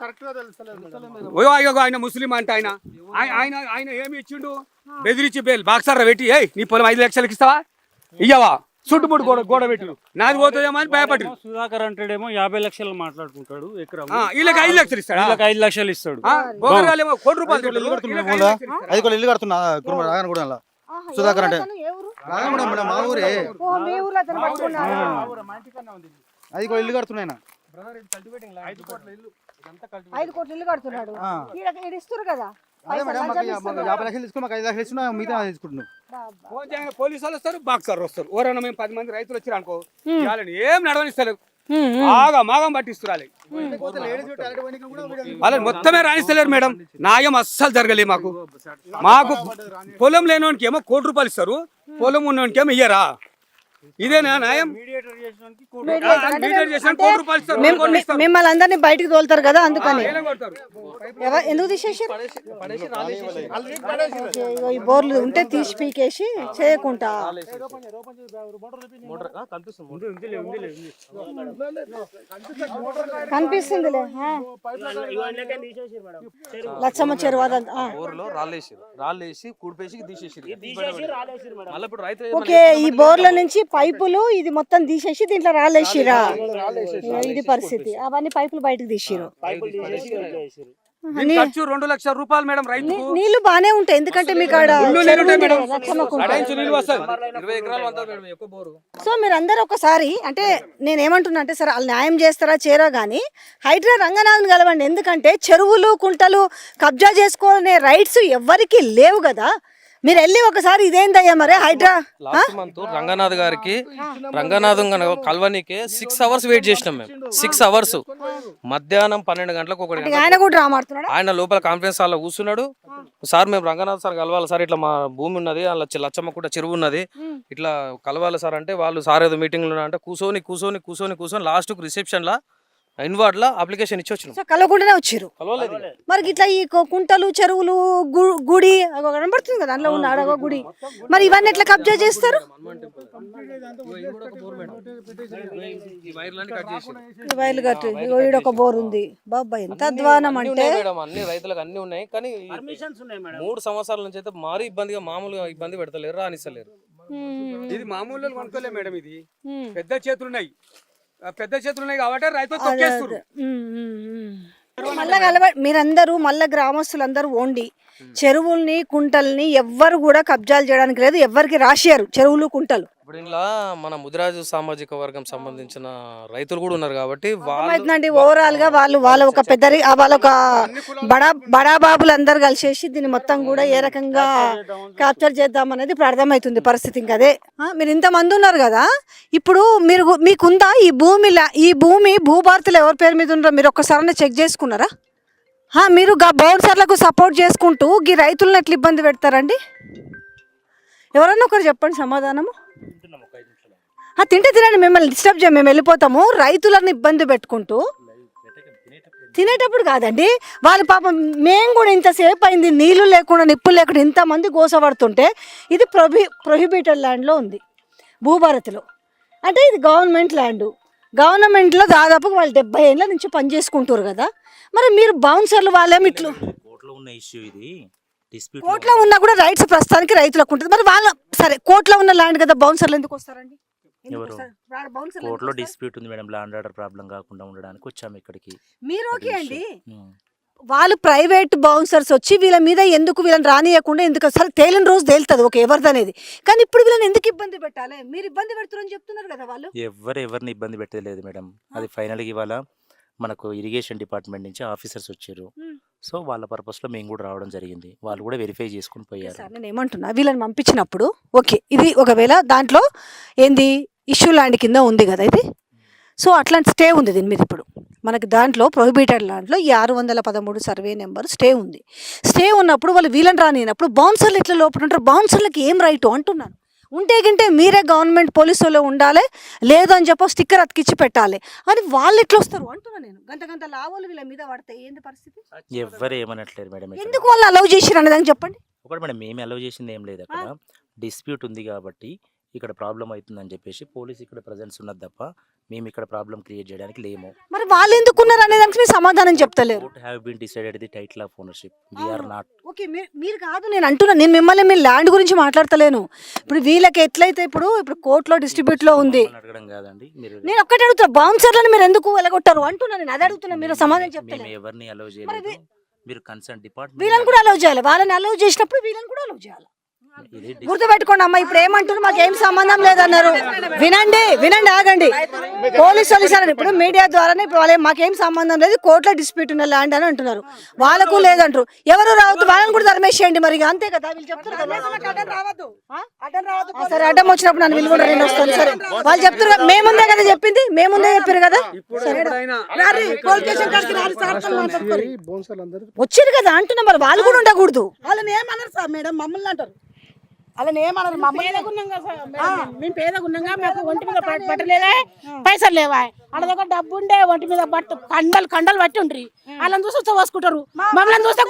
L: ఆయన ముస్లిం అంటే ఆయన ఏమి ఇచ్చిండు, బెదిరించి బాక్సార పెట్టి నీ పొలం 5 లక్షలకి ఇస్తావా, ఇయ్యవా, చుట్టుముట్టు గోడ పెట్టిరు, నాది పోతుందేమో అని భయపడ్డారు.
E: సుధాకర్ అంటాడేమో 50 లక్షలు మాట్లాడుకుంటాడు ఎకరం,
L: వీళ్ళకి 5 లక్షలు ఇస్తాడు,
E: 5 లక్షలు ఇస్తాడు.
L: ₹1 కోటి
H: ఇల్లు కడుతున్నా సుధాకర్ అంటే మా ఊరే, 5 ఇల్లు కడుతున్నాయి.
A: 5 కోట్ల ఇల్లు కడుతున్నాడు, ఇస్తారు కదా.
H: 50 లక్షలు తీసుకుని మాకు 5 లక్షలు ఇస్తున్నా, మిగతా తీసుకుంటున్నాం.
L: పోలీసు వాళ్ళు వస్తారు, బాక్సార్ వస్తారు. ఎవరైనా మేము 10 మంది రైతులు వచ్చారు అనుకో, ఏం నడవనిస్తలేదు, మాగం పట్టిస్తురాలి. వాళ్ళని మొత్తమే రాణిస్తలేరు మేడం. న్యాయం అస్సలు జరగలేదు మాకు. పొలం లేనివానికి ఏమో ₹1 ఇస్తారు, పొలం ఉన్నవానికి ఏమో ఇయ్యరా. ఇదేనా న్యాయం?
A: మిమ్మల్ని అందరినీ బయటకు తోలుతారు కదా, అందుకని ఎందుకు తీసేసారు? ఈ బోర్లు ఉంటే తీసి పీకేసి చేయకుండా కనిపిస్తుందిలే. లచ్చమ్మ చెరువు
H: రాళ్ళేసి కూడిపేసి తీసేసి.
A: ఓకే, ఈ బోర్ల నుంచి పైపులు ఇది మొత్తం తీసేసి దీంట్లో రాళ్ళేసిరా, ఇది పరిస్థితి. అవన్నీ పైపులు బయటకు తీసిరు.
L: దీని ఖర్చు 2 లక్షల రూపాయలు మేడం రైతుకు.
A: నీళ్లు బానే ఉంటాయి, ఎందుకంటే మీకు ఆడ
L: నీళ్ళు ఉంటాయి మేడం.
A: లక్షమ్మకు ఉంటాయి.
L: అడైంచు నీళ్ళు వస్తాయి.
H: 20 ఎకరాలు వంద మేడం ఎక్కువ బోరు.
A: సో మీరు అందరూ ఒకసారి అంటే నేను ఏమంటున్నా అంటే సరే వాళ్ళు న్యాయం చేస్తారా చేరా కానీ హైడ్రా రంగనాథన్ కలవండి. ఎందుకంటే చెరువులు కుంటలు కబ్జా చేసుకునే రైట్స్ ఎవ్వరికి లేవు కదా. మీరు వెళ్ళి ఒకసారి ఇదేందయ్యా మరి హైడ్రా
H: లాస్ట్ మంత్ రంగనాథ్ గారికి కల్వనీకి 6 అవర్స్ వెయిట్ చేసినాం మేము. 6 అవర్స్ మధ్యాహ్నం 12 గంటలకు 1 గంట
A: ఆయన కూడా రామాడుతున్నాడు.
H: ఆయన లోపల కాన్ఫరెన్స్ హాల్లో కూర్చున్నాడు. సార్ మేము రంగనాథ్ సార్ కలవాలి సార్, ఇట్లా మా భూమి ఉన్నది, అలా లచ్చమ్మ కూడా చెరువు ఉన్నది, ఇట్లా కలవాలి సార్ అంటే వాళ్ళు సార్ ఏదో మీటింగ్లో అంటే కూర్చొని లాస్ట్ రిసెప్షన్ లా ఇన్వార్డ్ లా అప్లికేషన్ ఇచ్చి వచ్చినాం.
A: సో కలవకుండానే వచ్చారు.
H: కలవలేదు.
A: మరి ఇట్లా ఈ కుంటలు చెరువులు గుడి అగో కనబడుతుంది కదా అందులో ఉన్న అడగో గుడి, మరి ఇవన్నీ ఎట్లా కబ్జా చేస్తారు?
H: ఈ వైర్లన్నీ కట్ చేసి
A: ఈ వైర్లు కట్టి ఇగో ఈడొక బోర్ ఉంది. బాబా ఎంత అధ్వానం అంటే
H: మేడం, అన్ని రైతులకు అన్ని ఉన్నాయి కానీ 3 సంవత్సరాల నుంచి అయితే మారీ ఇబ్బందిగా మామూలుగా ఇబ్బంది పెడతలేరు, రానిస్తలేరు.
L: ఇది మామూలు కొనుక్కోలే మేడం, ఇది పెద్ద చేతులున్నాయి కాబట్టి రైతు తొక్కేస్తారు.
A: మళ్ళా మీరందరూ మళ్ళా గ్రామస్తులందరూ ఓండి చెరువుల్ని కుంటల్ని ఎవ్వరు కూడా కబ్జాలు చేయడానికి లేదు, ఎవ్వరికి రాశారు చెరువులు కుంటలు.
H: ఇప్పుడు ఇలా మన ముదిరాజు సామాజిక వర్గం సంబంధించిన రైతులు కూడా ఉన్నారు కాబట్టి
A: అర్థమవుతుందండి. ఓవరాల్ గా వాళ్ళ ఒక పెద్ద వాళ్ళ ఒక బడా బాబులు అందరు కలిసేసి దీన్ని మొత్తం కూడా ఏ రకంగా క్యాప్చర్ చేద్దాం అనేది ఇప్పుడు అర్థమవుతుంది పరిస్థితి. ఇంకా అదే మీరు ఇంతమంది ఉన్నారు కదా, ఇప్పుడు మీకుందా ఈ భూమి భూభారతులు ఎవరి పేరు మీద ఉన్నారో మీరు ఒక్కసారి చెక్ చేసుకున్నారా? మీరు బౌన్సర్లకు సపోర్ట్ చేసుకుంటూ ఈ రైతులను ఎట్లా ఇబ్బంది పెడతారండి? ఎవరన్నా ఒకరు చెప్పండి సమాధానము. తింటే తినండి, మిమ్మల్ని డిస్టర్బ్ చేయం, మేము వెళ్ళిపోతాము. రైతులను ఇబ్బంది పెట్టుకుంటూ తినేటప్పుడు కాదండి, వాళ్ళ పాపం మేము కూడా ఇంతసేపు అయింది నీళ్లు లేకుండా నిప్పులు లేకుండా ఇంతమంది గోసపడుతుంటే ఇది ప్రొహిబిటెడ్ ల్యాండ్లో ఉంది భూభారతిలో. అంటే ఇది గవర్నమెంట్ ల్యాండ్, గవర్నమెంట్లో దాదాపు వాళ్ళు 70 ఏళ్ళ నుంచి పనిచేసుకుంటారు కదా. మరి మీరు బౌన్సర్లు వాళ్ళేమి ఇట్లు కోర్టులో ఉన్నా కూడా రైట్స్ ప్రస్తుతానికి రైతులకు ఉంటుంది. మరి వాళ్ళ సరే కోర్టులో ఉన్న ల్యాండ్ కదా, బౌన్సర్లు ఎందుకు వస్తారండి?
M: కోర్టులో డిస్ప్యూట్ ఉంది మేడం, ల్యాండ్ ఆర్డర్ ప్రాబ్లం కాకుండా ఉండడానికి వచ్చాము ఇక్కడికి.
A: మీరు ఓకే అండి, వాళ్ళు ప్రైవేట్ బౌన్సర్స్ వచ్చి వీళ్ళ మీద ఎందుకు వీళ్ళని రానియకుండా ఎందుకు అసలు తేలిన రోజు తేలుతుంది ఒక ఎవరిదనేది. కానీ ఇప్పుడు వీళ్ళని ఎందుకు ఇబ్బంది పెట్టాలి? మీరు ఇబ్బంది పెడుతున్నారని చెప్తున్నారు కదా వాళ్ళు.
M: ఎవరిని ఇబ్బంది పెట్టలేదు మేడం, అది ఫైనల్గా ఇవాళ మనకు ఇరిగేషన్ డిపార్ట్మెంట్ నుంచి ఆఫీసర్స్ వచ్చారు. సో వాళ్ళ పర్పస్లో మేము కూడా రావడం జరిగింది, వాళ్ళు కూడా వెరిఫై చేసుకుని పోయారు.
A: నేను ఏమంటున్నా, వీళ్ళని పంపించినప్పుడు ఓకే ఇది ఒకవేళ దాంట్లో ఏంది ఇష్యూ ల్యాండ్ కింద ఉంది కదా ఇది, సో అట్లాంటి స్టే ఉంది దీని మీద. ఇప్పుడు మనకి దాంట్లో ప్రొహిబిటెడ్ ల్యాండ్లో ఈ 613 సర్వే నెంబర్ స్టే ఉంది. స్టే ఉన్నప్పుడు వాళ్ళు వీళ్ళని రానినప్పుడు బౌన్సర్లు ఎట్లా లోపల ఉంటారు? బౌన్సర్లకి ఏం రైట్ అంటున్నాను. ఉంటే గింటే మీరే గవర్నమెంట్ పోలీసులో ఉండాలి, లేదు అని చెప్పి స్టిక్కర్ అతికిచ్చి పెట్టాలి అని వాళ్ళు ఎట్లా వస్తారు అంటున్నాను నేను. గంట లావాలు వీళ్ళ మీద పడితే ఏంది పరిస్థితి?
M: ఎవరు ఏమనట్లేదు మేడం,
A: ఎందుకు వాళ్ళు అలౌ చేసిరు అనేది చెప్పండి.
M: ఒకటి మేడం, మేము అలౌ చేసింది ఏం లేదు, అక్కడ డిస్ప్యూట్ ఉంది కాబట్టి ఇక్కడ ప్రాబ్లం అవుతుందని చెప్పేసి పోలీస్ ఇక్కడ ప్రెజెన్స్ ఉన్నది తప్ప మేము ఇక్కడ ప్రాబ్లం క్రియేట్ చేయడానికి లేము.
A: మరి వాళ్ళు ఎందుకున్నారు అనే దానికి మీరు సమాధానం చెప్తలేరు.
M: Have been decided the title of ownership, we are not.
A: Okay మీరు కాదు, నేను అంటున్నా, నేను మిమ్మల్ని మీ ల్యాండ్ గురించి మాట్లాడతలేను. ఇప్పుడు వీళ్ళకి ఎట్లయితే ఇప్పుడు కోర్టులో డిస్ట్రిబ్యూట్లో ఉంది
M: అడగడం కాదండి, మీరు
A: నేను ఒక్కటే అడుగుతున్నా, బౌన్సర్లను మీరు ఎందుకు వెళ్ళగొట్టారు అంటున్నా నేను. అదే అడుగుతున్నా, మీరు సమాధానం చెప్తారు.
M: మేము ఎవరిని అలౌ చేయలేదు, మీరు కన్సర్న్ డిపార్ట్మెంట్
A: వీళ్ళని కూడా అలౌ చేయాలి. వాళ్ళని అలౌ చేసినప్పుడు వీళ్ళని కూడా అలౌ చేయాలి. గుర్తుపెట్టుకోండి అమ్మ, ఇప్పుడు ఏమంటున్నారు మాకేం సంబంధం లేదన్నారు. వినండి ఆగండి. పోలీసు వాళ్ళు ఇస్తారని ఇప్పుడు మీడియా ద్వారానే ఇప్పుడు వాళ్ళు మాకేం సంబంధం లేదు, కోర్టులో డిస్ప్యూట్ ఉన్న ల్యాండ్ అని అంటున్నారు. వాళ్ళకు లేదంటారు, ఎవరు రావద్దు వాళ్ళని కూడా ధర్మేసేయండి. మరి అంతే కదా వీళ్ళు చెప్తారు కదా. సరే అడ్డం వచ్చినప్పుడు నన్ను వీళ్ళు కూడా నేను వస్తాను. సరే వాళ్ళు చెప్తారు కదా, మేముందే కదా చెప్పింది, మేముందే చెప్పారు కదా. వచ్చారు కదా అంటున్నా, మరి వాళ్ళు కూడా ఉండకూడదు.
J: వాళ్ళని ఏమన్నారు సార్ మేడం, మమ్మల్ని అంటారు. వాళ్ళని ఏమన్నారు, మేము పేదగా ఉన్నాగా, మాకు ఒంటి మీద పట్టలేదా, పైసలు లేవా, వాళ్ళ దగ్గర డబ్బు ఉండే ఒంటి మీద కండలు పట్టి ఉండ్రి. వాళ్ళని చూసి పోసుకుంటారు, మమ్మల్ని చూస్తే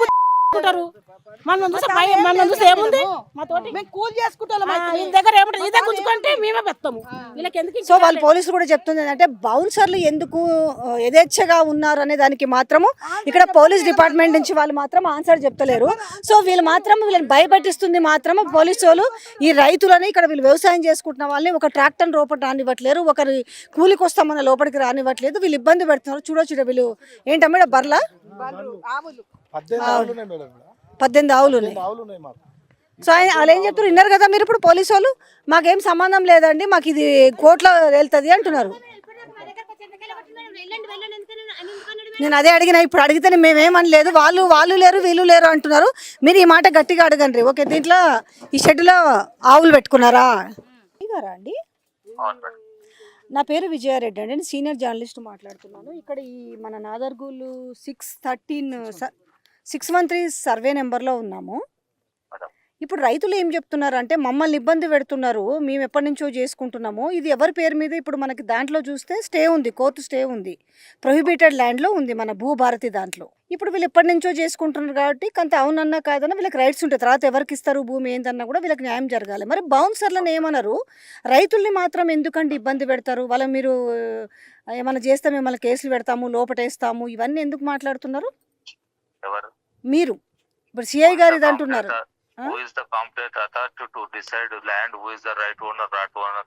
J: మనం చూస్తే ఏముంది మేము కూల్ చేసుకుంటాం ఈ దగ్గర ఏముంటుంది ఇదే గుంజుకుంటే మేమే పెడతాము వీళ్ళకి ఎందుకు
A: సో వాళ్ళు పోలీసులు కూడా చెప్తుంది ఏంటంటే బౌన్సర్లు ఎందుకు యథేచ్ఛగా ఉన్నారు అనే దానికి మాత్రము ఇక్కడ పోలీస్ డిపార్ట్మెంట్ నుంచి వాళ్ళు మాత్రం ఆన్సర్ చెప్తలేరు. సో వీళ్ళు మాత్రం వీళ్ళని భయపెట్టిస్తుంది మాత్రము పోలీసు వాళ్ళు ఈ రైతులని ఇక్కడ వీళ్ళు వ్యవసాయం చేసుకుంటున్న వాళ్ళని ఒక ట్రాక్టర్ లోపల రానివ్వట్లేరు, ఒకరి కూలికి వస్తామన్న లోపలికి రానివ్వట్లేదు, వీళ్ళు ఇబ్బంది పెడుతున్నారు. చూడొచ్చు వీళ్ళు ఏంటమ్మా బర్లా 18 ఆవులు ఉన్నాయి. సో వాళ్ళు ఏం చెప్తారు విన్నారు కదా మీరు. ఇప్పుడు పోలీసు వాళ్ళు మాకేం సంబంధం లేదండి, మాకు ఇది కోర్టులో వెళ్తుంది అంటున్నారు. నేను అదే అడిగిన, ఇప్పుడు అడిగితే మేమేమనలేదు, వాళ్ళు లేరు వీళ్ళు లేరు అంటున్నారు. మీరు ఈ మాట గట్టిగా అడగండి. ఓకే, దీంట్లో ఈ షెడ్లో ఆవులు పెట్టుకున్నారా అండి? నా పేరు విజయారెడ్డి అండి, నేను సీనియర్ జర్నలిస్ట్ మాట్లాడుతున్నాను. ఇక్కడ ఈ మన నాదర్గూలు 613 సర్వే నెంబర్లో ఉన్నాము. ఇప్పుడు రైతులు ఏం చెప్తున్నారు అంటే మమ్మల్ని ఇబ్బంది పెడుతున్నారు, మేము ఎప్పటి నుంచో చేసుకుంటున్నాము, ఇది ఎవరి పేరు మీద ఇప్పుడు మనకి దాంట్లో చూస్తే స్టే ఉంది, కోర్టు స్టే ఉంది, ప్రొహిబిటెడ్ ల్యాండ్లో ఉంది మన భూభారతి దాంట్లో. ఇప్పుడు వీళ్ళు ఎప్పటి నుంచో చేసుకుంటున్నారు కాబట్టి కొంత అవునన్నా కాదన్నా వీళ్ళకి రైట్స్ ఉంటాయి. తర్వాత ఎవరికి ఇస్తారు భూమి ఏందన్నా కూడా వీళ్ళకి న్యాయం జరగాలి. మరి బౌన్సర్లను ఏమన్నారు, రైతుల్ని మాత్రం ఎందుకంటే ఇబ్బంది పెడతారు, వాళ్ళ మీరు ఏమైనా చేస్తే మిమ్మల్ని కేసులు పెడతాము, లోపటేస్తాము, ఇవన్నీ ఎందుకు మాట్లాడుతున్నారు మీరు? ఇప్పుడు సిఐ గారు ఇది అంటున్నారు.
N: Who is the competent authority to decide land? Who is the right owner, not owner?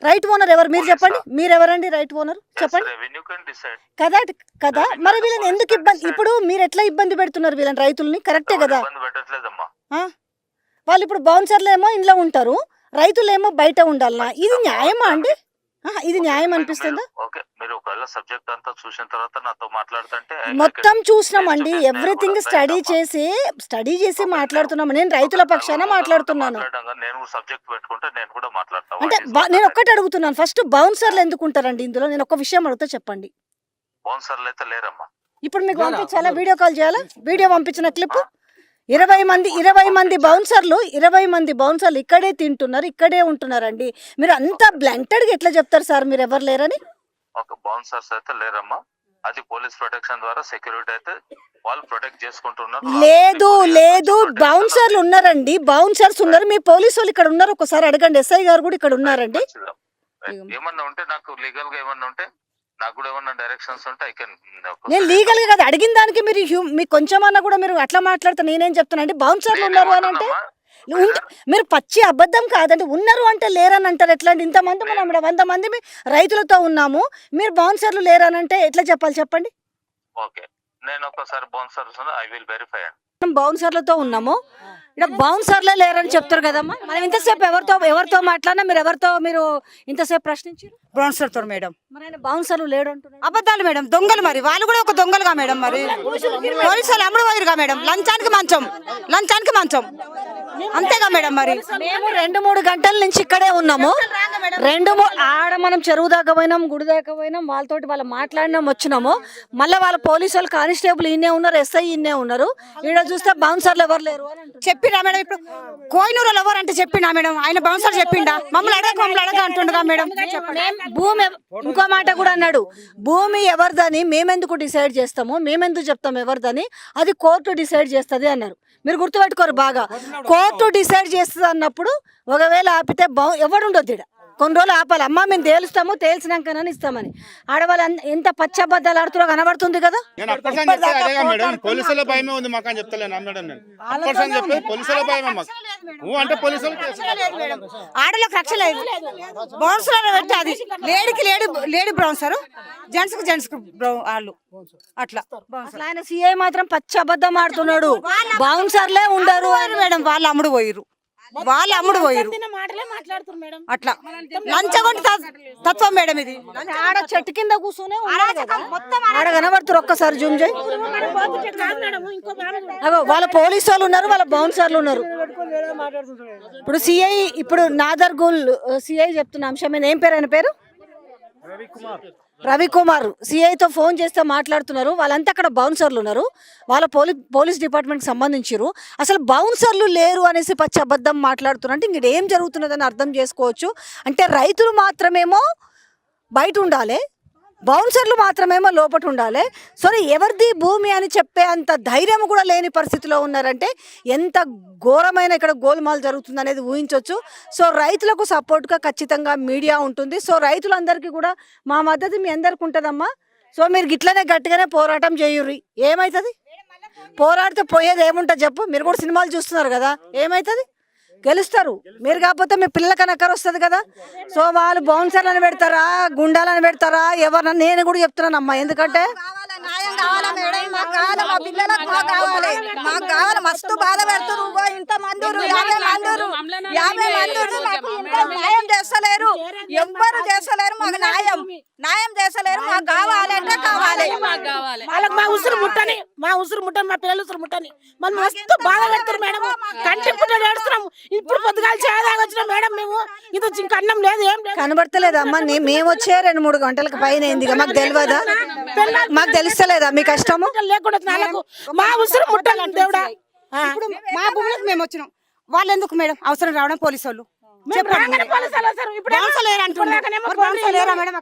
A: Right owner ఎవరు మీరు చెప్పండి, మీరు ఎవరండి రైట్ ఓనర్ చెప్పండి.
N: Revenue can decide.
A: కదా మరి వీళ్ళని ఎందుకు ఇబ్బంది, ఇప్పుడు మీరు ఎట్లా ఇబ్బంది పెడుతున్నారు వీళ్ళని రైతుల్ని? కరెక్టే కదా,
N: ఇబ్బంది పెట్టట్లేదమ్మా.
A: వాళ్ళు ఇప్పుడు బౌన్సర్లు ఏమో ఇంట్లో ఉంటారు, రైతులు ఏమో బయట ఉండాలనా? ఇది న్యాయమా అండి? ఇది న్యాయం అనిపిస్తుందా?
N: ఓకే, మీరు ఒకవేళ సబ్జెక్ట్ అంతా చూసిన తర్వాత నాతో మాట్లాడుతుంటే
A: మొత్తం చూసినామండి, ఎవ్రీథింగ్ స్టడీ చేసి మాట్లాడుతున్నాము. నేను రైతుల పక్షాన మాట్లాడుతున్నాను.
N: నేను సబ్జెక్ట్ పెట్టుకుంటే నేను కూడా మాట్లాడతాను.
A: అంటే నేను ఒక్కటి అడుగుతున్నాను, ఫస్ట్ బౌన్సర్లు ఎందుకు ఉంటారండి ఇందులో? నేను ఒక విషయం అడుగుతా చెప్పండి.
N: బౌన్సర్లు అయితే లేరమ్మా.
A: ఇప్పుడు మీకు పంపించాలా, వీడియో కాల్ చేయాలా? వీడియో పంపించిన క్లిప్ 20 మంది బౌన్సర్లు ఇక్కడే తింటున్నారు, ఇక్కడే ఉంటున్నారండి. మీరు అంతా బ్లంటెడ్గా ఎట్లా చెప్తారు సార్ మీరు ఎవరు లేరని?
N: ఒక బౌన్సర్స్ అయితే లేరమ్మా, అది పోలీస్ ప్రొటెక్షన్ ద్వారా సెక్యూరిటీ అయితే వాళ్ళు ప్రొటెక్ట్ చేసుకుంటున్నారు.
A: లేదు బౌన్సర్లు ఉన్నారండి, బౌన్సర్స్ ఉన్నారు, మీ పోలీసు వాళ్ళు ఇక్కడ ఉన్నారు, ఒకసారి అడగండి. ఎస్ఐ గారు కూడా ఇక్కడ ఉన్నారండి.
N: ఏమన్నా ఉంటే నాకు లీగల్ గా ఏమన్నా ఉంటే నాకు కూడా ఏమన్నా డైరెక్షన్స్ ఉంటే ఐ కెన్.
A: నేను లీగల్ గా కదా అడిగిన దానికి మీకు కొంచెమన్నా కూడా మీరు అట్లా మాట్లాడతా నేనేం చెప్తాను అంటే బౌన్సర్లు ఉన్నారు అని అంటే మీరు పచ్చి అబద్ధం కాదండి. ఉన్నారు అంటే లేరని అంటారు ఎట్లా అండి? ఇంతమంది మనం 100 మంది రైతులతో ఉన్నాము, మీరు బౌన్సర్లు లేరని అంటే ఎట్లా చెప్పాలి చెప్పండి?
N: ఓకే, నేను ఒకసారి బౌన్సర్స్ ఐ విల్ వెరిఫై.
A: బౌన్సర్లతో ఉన్నాము, ఇక్కడ బౌన్సర్లే లేరని చెప్తారు కదమ్మా. మనం ఇంతసేపు ఎవరితో మాట్లాడినా మీరు ఇంతసేపు ప్రశ్నించారు
J: బౌన్సర్తో మేడం.
A: మరి ఆయన బౌన్సర్లు లేడు అంటున్నారు.
J: అబద్ధాలు మేడం, దొంగలు. మరి వాళ్ళు కూడా ఒక దొంగలుగా మేడం. మరి పోలీసు వాళ్ళు అమ్ముడు పోయిరుగా మేడం, లంచానికి మంచం అంతేగా మేడం. మరి
A: మేము 2-3 గంటల నుంచి ఇక్కడే ఉన్నాము. ఆడ మనం చెరువు దాకా పోయినాం, గుడి దాకా పోయినాం, వాళ్ళతోటి వాళ్ళు మాట్లాడినాం, వచ్చినాము. మళ్ళీ వాళ్ళ పోలీసు వాళ్ళు కానిస్టేబుల్ ఇన్నే ఉన్నారు, ఎస్ఐ ఇన్నే ఉన్నారు. ఈడ చూస్తే బౌన్సర్లు ఎవరు లేరు అని
J: చెప్పిరా మేడం. ఇప్పుడు కోహినూరులో ఎవరు అంటే చెప్పినా మేడం, ఆయన బౌన్సర్ చెప్పిండా? మమ్మల్ని అడగ అంటుండగా మేడం.
A: భూమి ఇంకో మాట కూడా అన్నాడు, భూమి ఎవరిదని మేమెందుకు డిసైడ్ చేస్తాము, మేమెందుకు చెప్తాం ఎవరిదని, అది కోర్టు డిసైడ్ చేస్తుంది అన్నారు. మీరు గుర్తుపెట్టుకోరు బాగా, కోర్టు డిసైడ్ చేస్తుంది అన్నప్పుడు ఒకవేళ ఆపితే ఎవడు ఉండొద్దు ఇక్కడ. కొన్ని రోజులు ఆపాలి, అమ్మ మేము తేలుస్తాము, తేల్చినాకనని ఇస్తామని. ఆడవాళ్ళు ఎంత పచ్చబద్దాలు ఆడుతున్నా కనబడుతుంది కదా.
I: పోలీసుల భయమే ఉంది మాకు అని చెప్తలేను మేడం. నేను చెప్పేది పోలీసుల భయమే మాకు. అంటే పోలీసులు
J: ఆడలకు రక్ష లేదు. బౌన్సర్ పెట్టి అది లేడీ బౌన్సర్, జెంట్స్ వాళ్ళు అట్లా.
A: ఆయన సిఐ మాత్రం పచ్చి అబద్ధం ఆడుతున్నాడు, బౌన్సర్లే ఉండరు
J: మేడం. వాళ్ళు అమ్ముడు పోయిరు అట్లా. లంచగొండి తత్వం మేడం ఇది.
A: ఆడ చెట్టు కింద కూర్చొని ఆడ కనబడుతున్నారు, ఒక్కసారి జూమ్ చేయి. వాళ్ళ పోలీసు వాళ్ళు ఉన్నారు, వాళ్ళ బౌన్సర్లు ఉన్నారు. ఇప్పుడు నాదర్గూల్ సిఐ చెప్తున్న అంశం మీద ఏం పేరు? ఆయన పేరు రవికుమార్. సిఐతో ఫోన్ చేస్తే మాట్లాడుతున్నారు, వాళ్ళంతా అక్కడ బౌన్సర్లు ఉన్నారు, వాళ్ళ పోలీస్ డిపార్ట్మెంట్కి సంబంధించారు. అసలు బౌన్సర్లు లేరు అనేసి పచ్చి అబద్ధం మాట్లాడుతున్నారు. అంటే ఇంక ఏం జరుగుతున్నదని అర్థం చేసుకోవచ్చు. అంటే రైతులు మాత్రమేమో బయట ఉండాలి, బౌన్సర్లు మాత్రమేమో లోపట ఉండాలి. సో ఎవరిది భూమి అని చెప్పే అంత ధైర్యం కూడా లేని పరిస్థితిలో ఉన్నారంటే ఎంత ఘోరమైన ఇక్కడ గోల్మాల్ జరుగుతుంది అనేది ఊహించవచ్చు. సో రైతులకు సపోర్ట్గా ఖచ్చితంగా మీడియా ఉంటుంది. సో రైతులందరికీ కూడా మా మద్దతు మీ అందరికి ఉంటుందమ్మా. సో మీరు గిట్లనే గట్టిగానే పోరాటం చేయుర్రి. ఏమవుతుంది? పోరాడితే పోయేది ఏముంటుంది చెప్పు? మీరు కూడా సినిమాలు చూస్తున్నారు కదా, ఏమవుతుంది? గెలుస్తారు. మీరు కాకపోతే మీ పిల్లలకన్నా అక్కర వస్తుంది కదా. సో వాళ్ళు బౌన్సర్లను పెడతారా, గుండాలను పెడతారా, ఎవరన్నా? నేను కూడా చెప్తున్నానమ్మా, ఎందుకంటే
G: న్యాయం కావాలా మేడం? మాకు కావాలి, మా పిల్లలకు మాకు కావాలి, మాకు కావాలి. మస్తు బాధ పెడుతురు. ఇంత మంది 50 మంది మాకు ఇంత న్యాయం చేస్తలేరు, ఎవ్వరు చేస్తలేరు. మాకు న్యాయం చేస్తలేరు. మాకు కావాలంటే కావాలి.
J: వాళ్ళకి మా ఉసురు ముట్టని మా పిల్లలు ఉసురు ముట్టని మనం మస్తు బాధ పెడతారు మేడం. కంటి పుట్ట ఏడుస్తున్నాం. ఇప్పుడు పొద్దుగాల చేయదాకా వచ్చినాం మేడం. మేము ఇది ఇంక అన్నం లేదు, ఏం లేదు.
A: కనబడతలేదమ్మా. మేము వచ్చే 2-3 గంటలకు పైన అయిందిగా. మాకు తెలియదా? మాకు తెలుస్తలేదా మీ కష్టము?
J: లేకుండా నాలుగు మా ఉసురు ముట్టాలని దేవుడా. ఇప్పుడు మా భూములకు మేము వచ్చినాం. వాళ్ళు ఎందుకు మేడం అవసరం రావడం? పోలీసు వాళ్ళు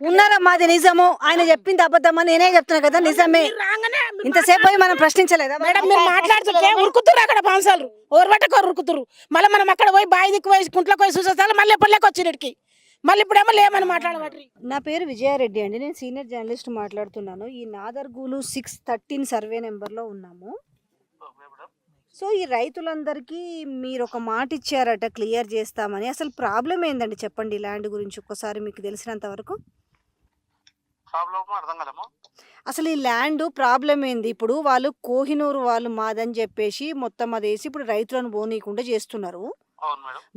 A: ఉన్నారమ్మా. అది నిజము. ఆయన చెప్పింది అబద్ధమా? నేనే చెప్తున్నా కదా నిజమే. ఇంతసేపు పోయి మనం ప్రశ్నించలేదా
J: మేడం? మీరు మాట్లాడుతుంటే ఉరుకుతురు అక్కడ బాన్సాలు ఓర్వటకు ఉరుకుతురు. మళ్ళీ మనం అక్కడ పోయి బాయి దిక్కు పోయి కుంట్లోకి పోయి చూసేస్తాను. మళ్ళీ ఎప్పటికి వచ్చినడికి మళ్ళీ ఇప్పుడేమో లేమని మాట్లాడబట్టి.
A: నా పేరు విజయారెడ్డి అండి. నేను సీనియర్ జర్నలిస్ట్ మాట్లాడుతున్నాను. ఈ నాదర్గూలు 613 సర్వే నెంబర్లో ఉన్నాము. సో ఈ రైతులందరికీ మీరు ఒక మాట ఇచ్చారట క్లియర్ చేస్తామని. అసలు ప్రాబ్లం ఏందండి చెప్పండి ల్యాండ్ గురించి ఒక్కసారి మీకు తెలిసినంత వరకు. అసలు ఈ ల్యాండ్ ప్రాబ్లం ఏంది? ఇప్పుడు వాళ్ళు కోహినూరు వాళ్ళు మాదని చెప్పేసి మొత్తం అదేసి ఇప్పుడు రైతులను పోనీయకుండా చేస్తున్నారు.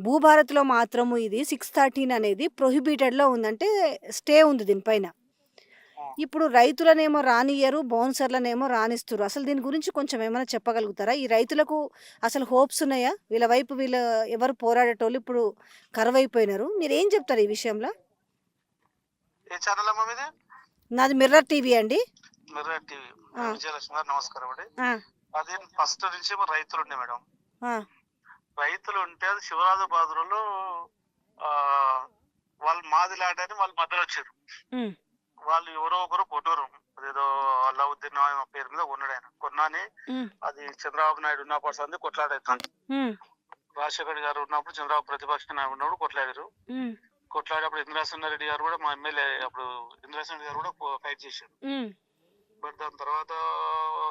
A: భూభారత్లో మాత్రము ఇది 613 అనేది ప్రొహిబిటెడ్లో ఉందంటే స్టే ఉంది దీనిపైన. ఇప్పుడు రైతులనేమో రానియరు, బౌన్సర్లనేమో రానిస్తారు. అసలు దీని గురించి కొంచెం ఏమైనా చెప్పగలుగుతారా? ఈ రైతులకు అసలు హోప్స్ ఉన్నాయా? వీళ్ళ వైపు ఎవరు పోరాడేటోళ్ళు ఇప్పుడు కరువైపోయినారు. మీరు ఏం చెప్తారు ఈ విషయంలో? నాది మిర్రర్ టీవీ అండి.
O: నమస్కారం అండి. అది ఫస్ట్ నుంచి రైతులు ఉండే మేడం. రైతులు ఉంటే అది శివరాజబాదులో వాళ్ళు మాది ల్యాండ్ అని వాళ్ళు మధ్యలో వచ్చారు. వాళ్ళు ఎవరో ఒకరు కొట్టరు. అదేదో అల్లావుద్దీన్ పేరు మీద కొన్నాడు ఆయన. కొన్నాని అది చంద్రబాబు నాయుడు ఉన్నప్పుడు సంది కొట్లాడేస్తుంది. రాజశేఖర్ గారు ఉన్నప్పుడు చంద్రబాబు ప్రతిపక్ష నాయకుడు ఉన్నప్పుడు కొట్లాడారు. కొట్లాడేప్పుడు ఇంద్రాసేనారెడ్డి గారు కూడా మా ఎమ్మెల్యే అప్పుడు ఇంద్రాసేనారెడ్డి గారు కూడా ఫైట్ చేశారు. బట్ దాని తర్వాత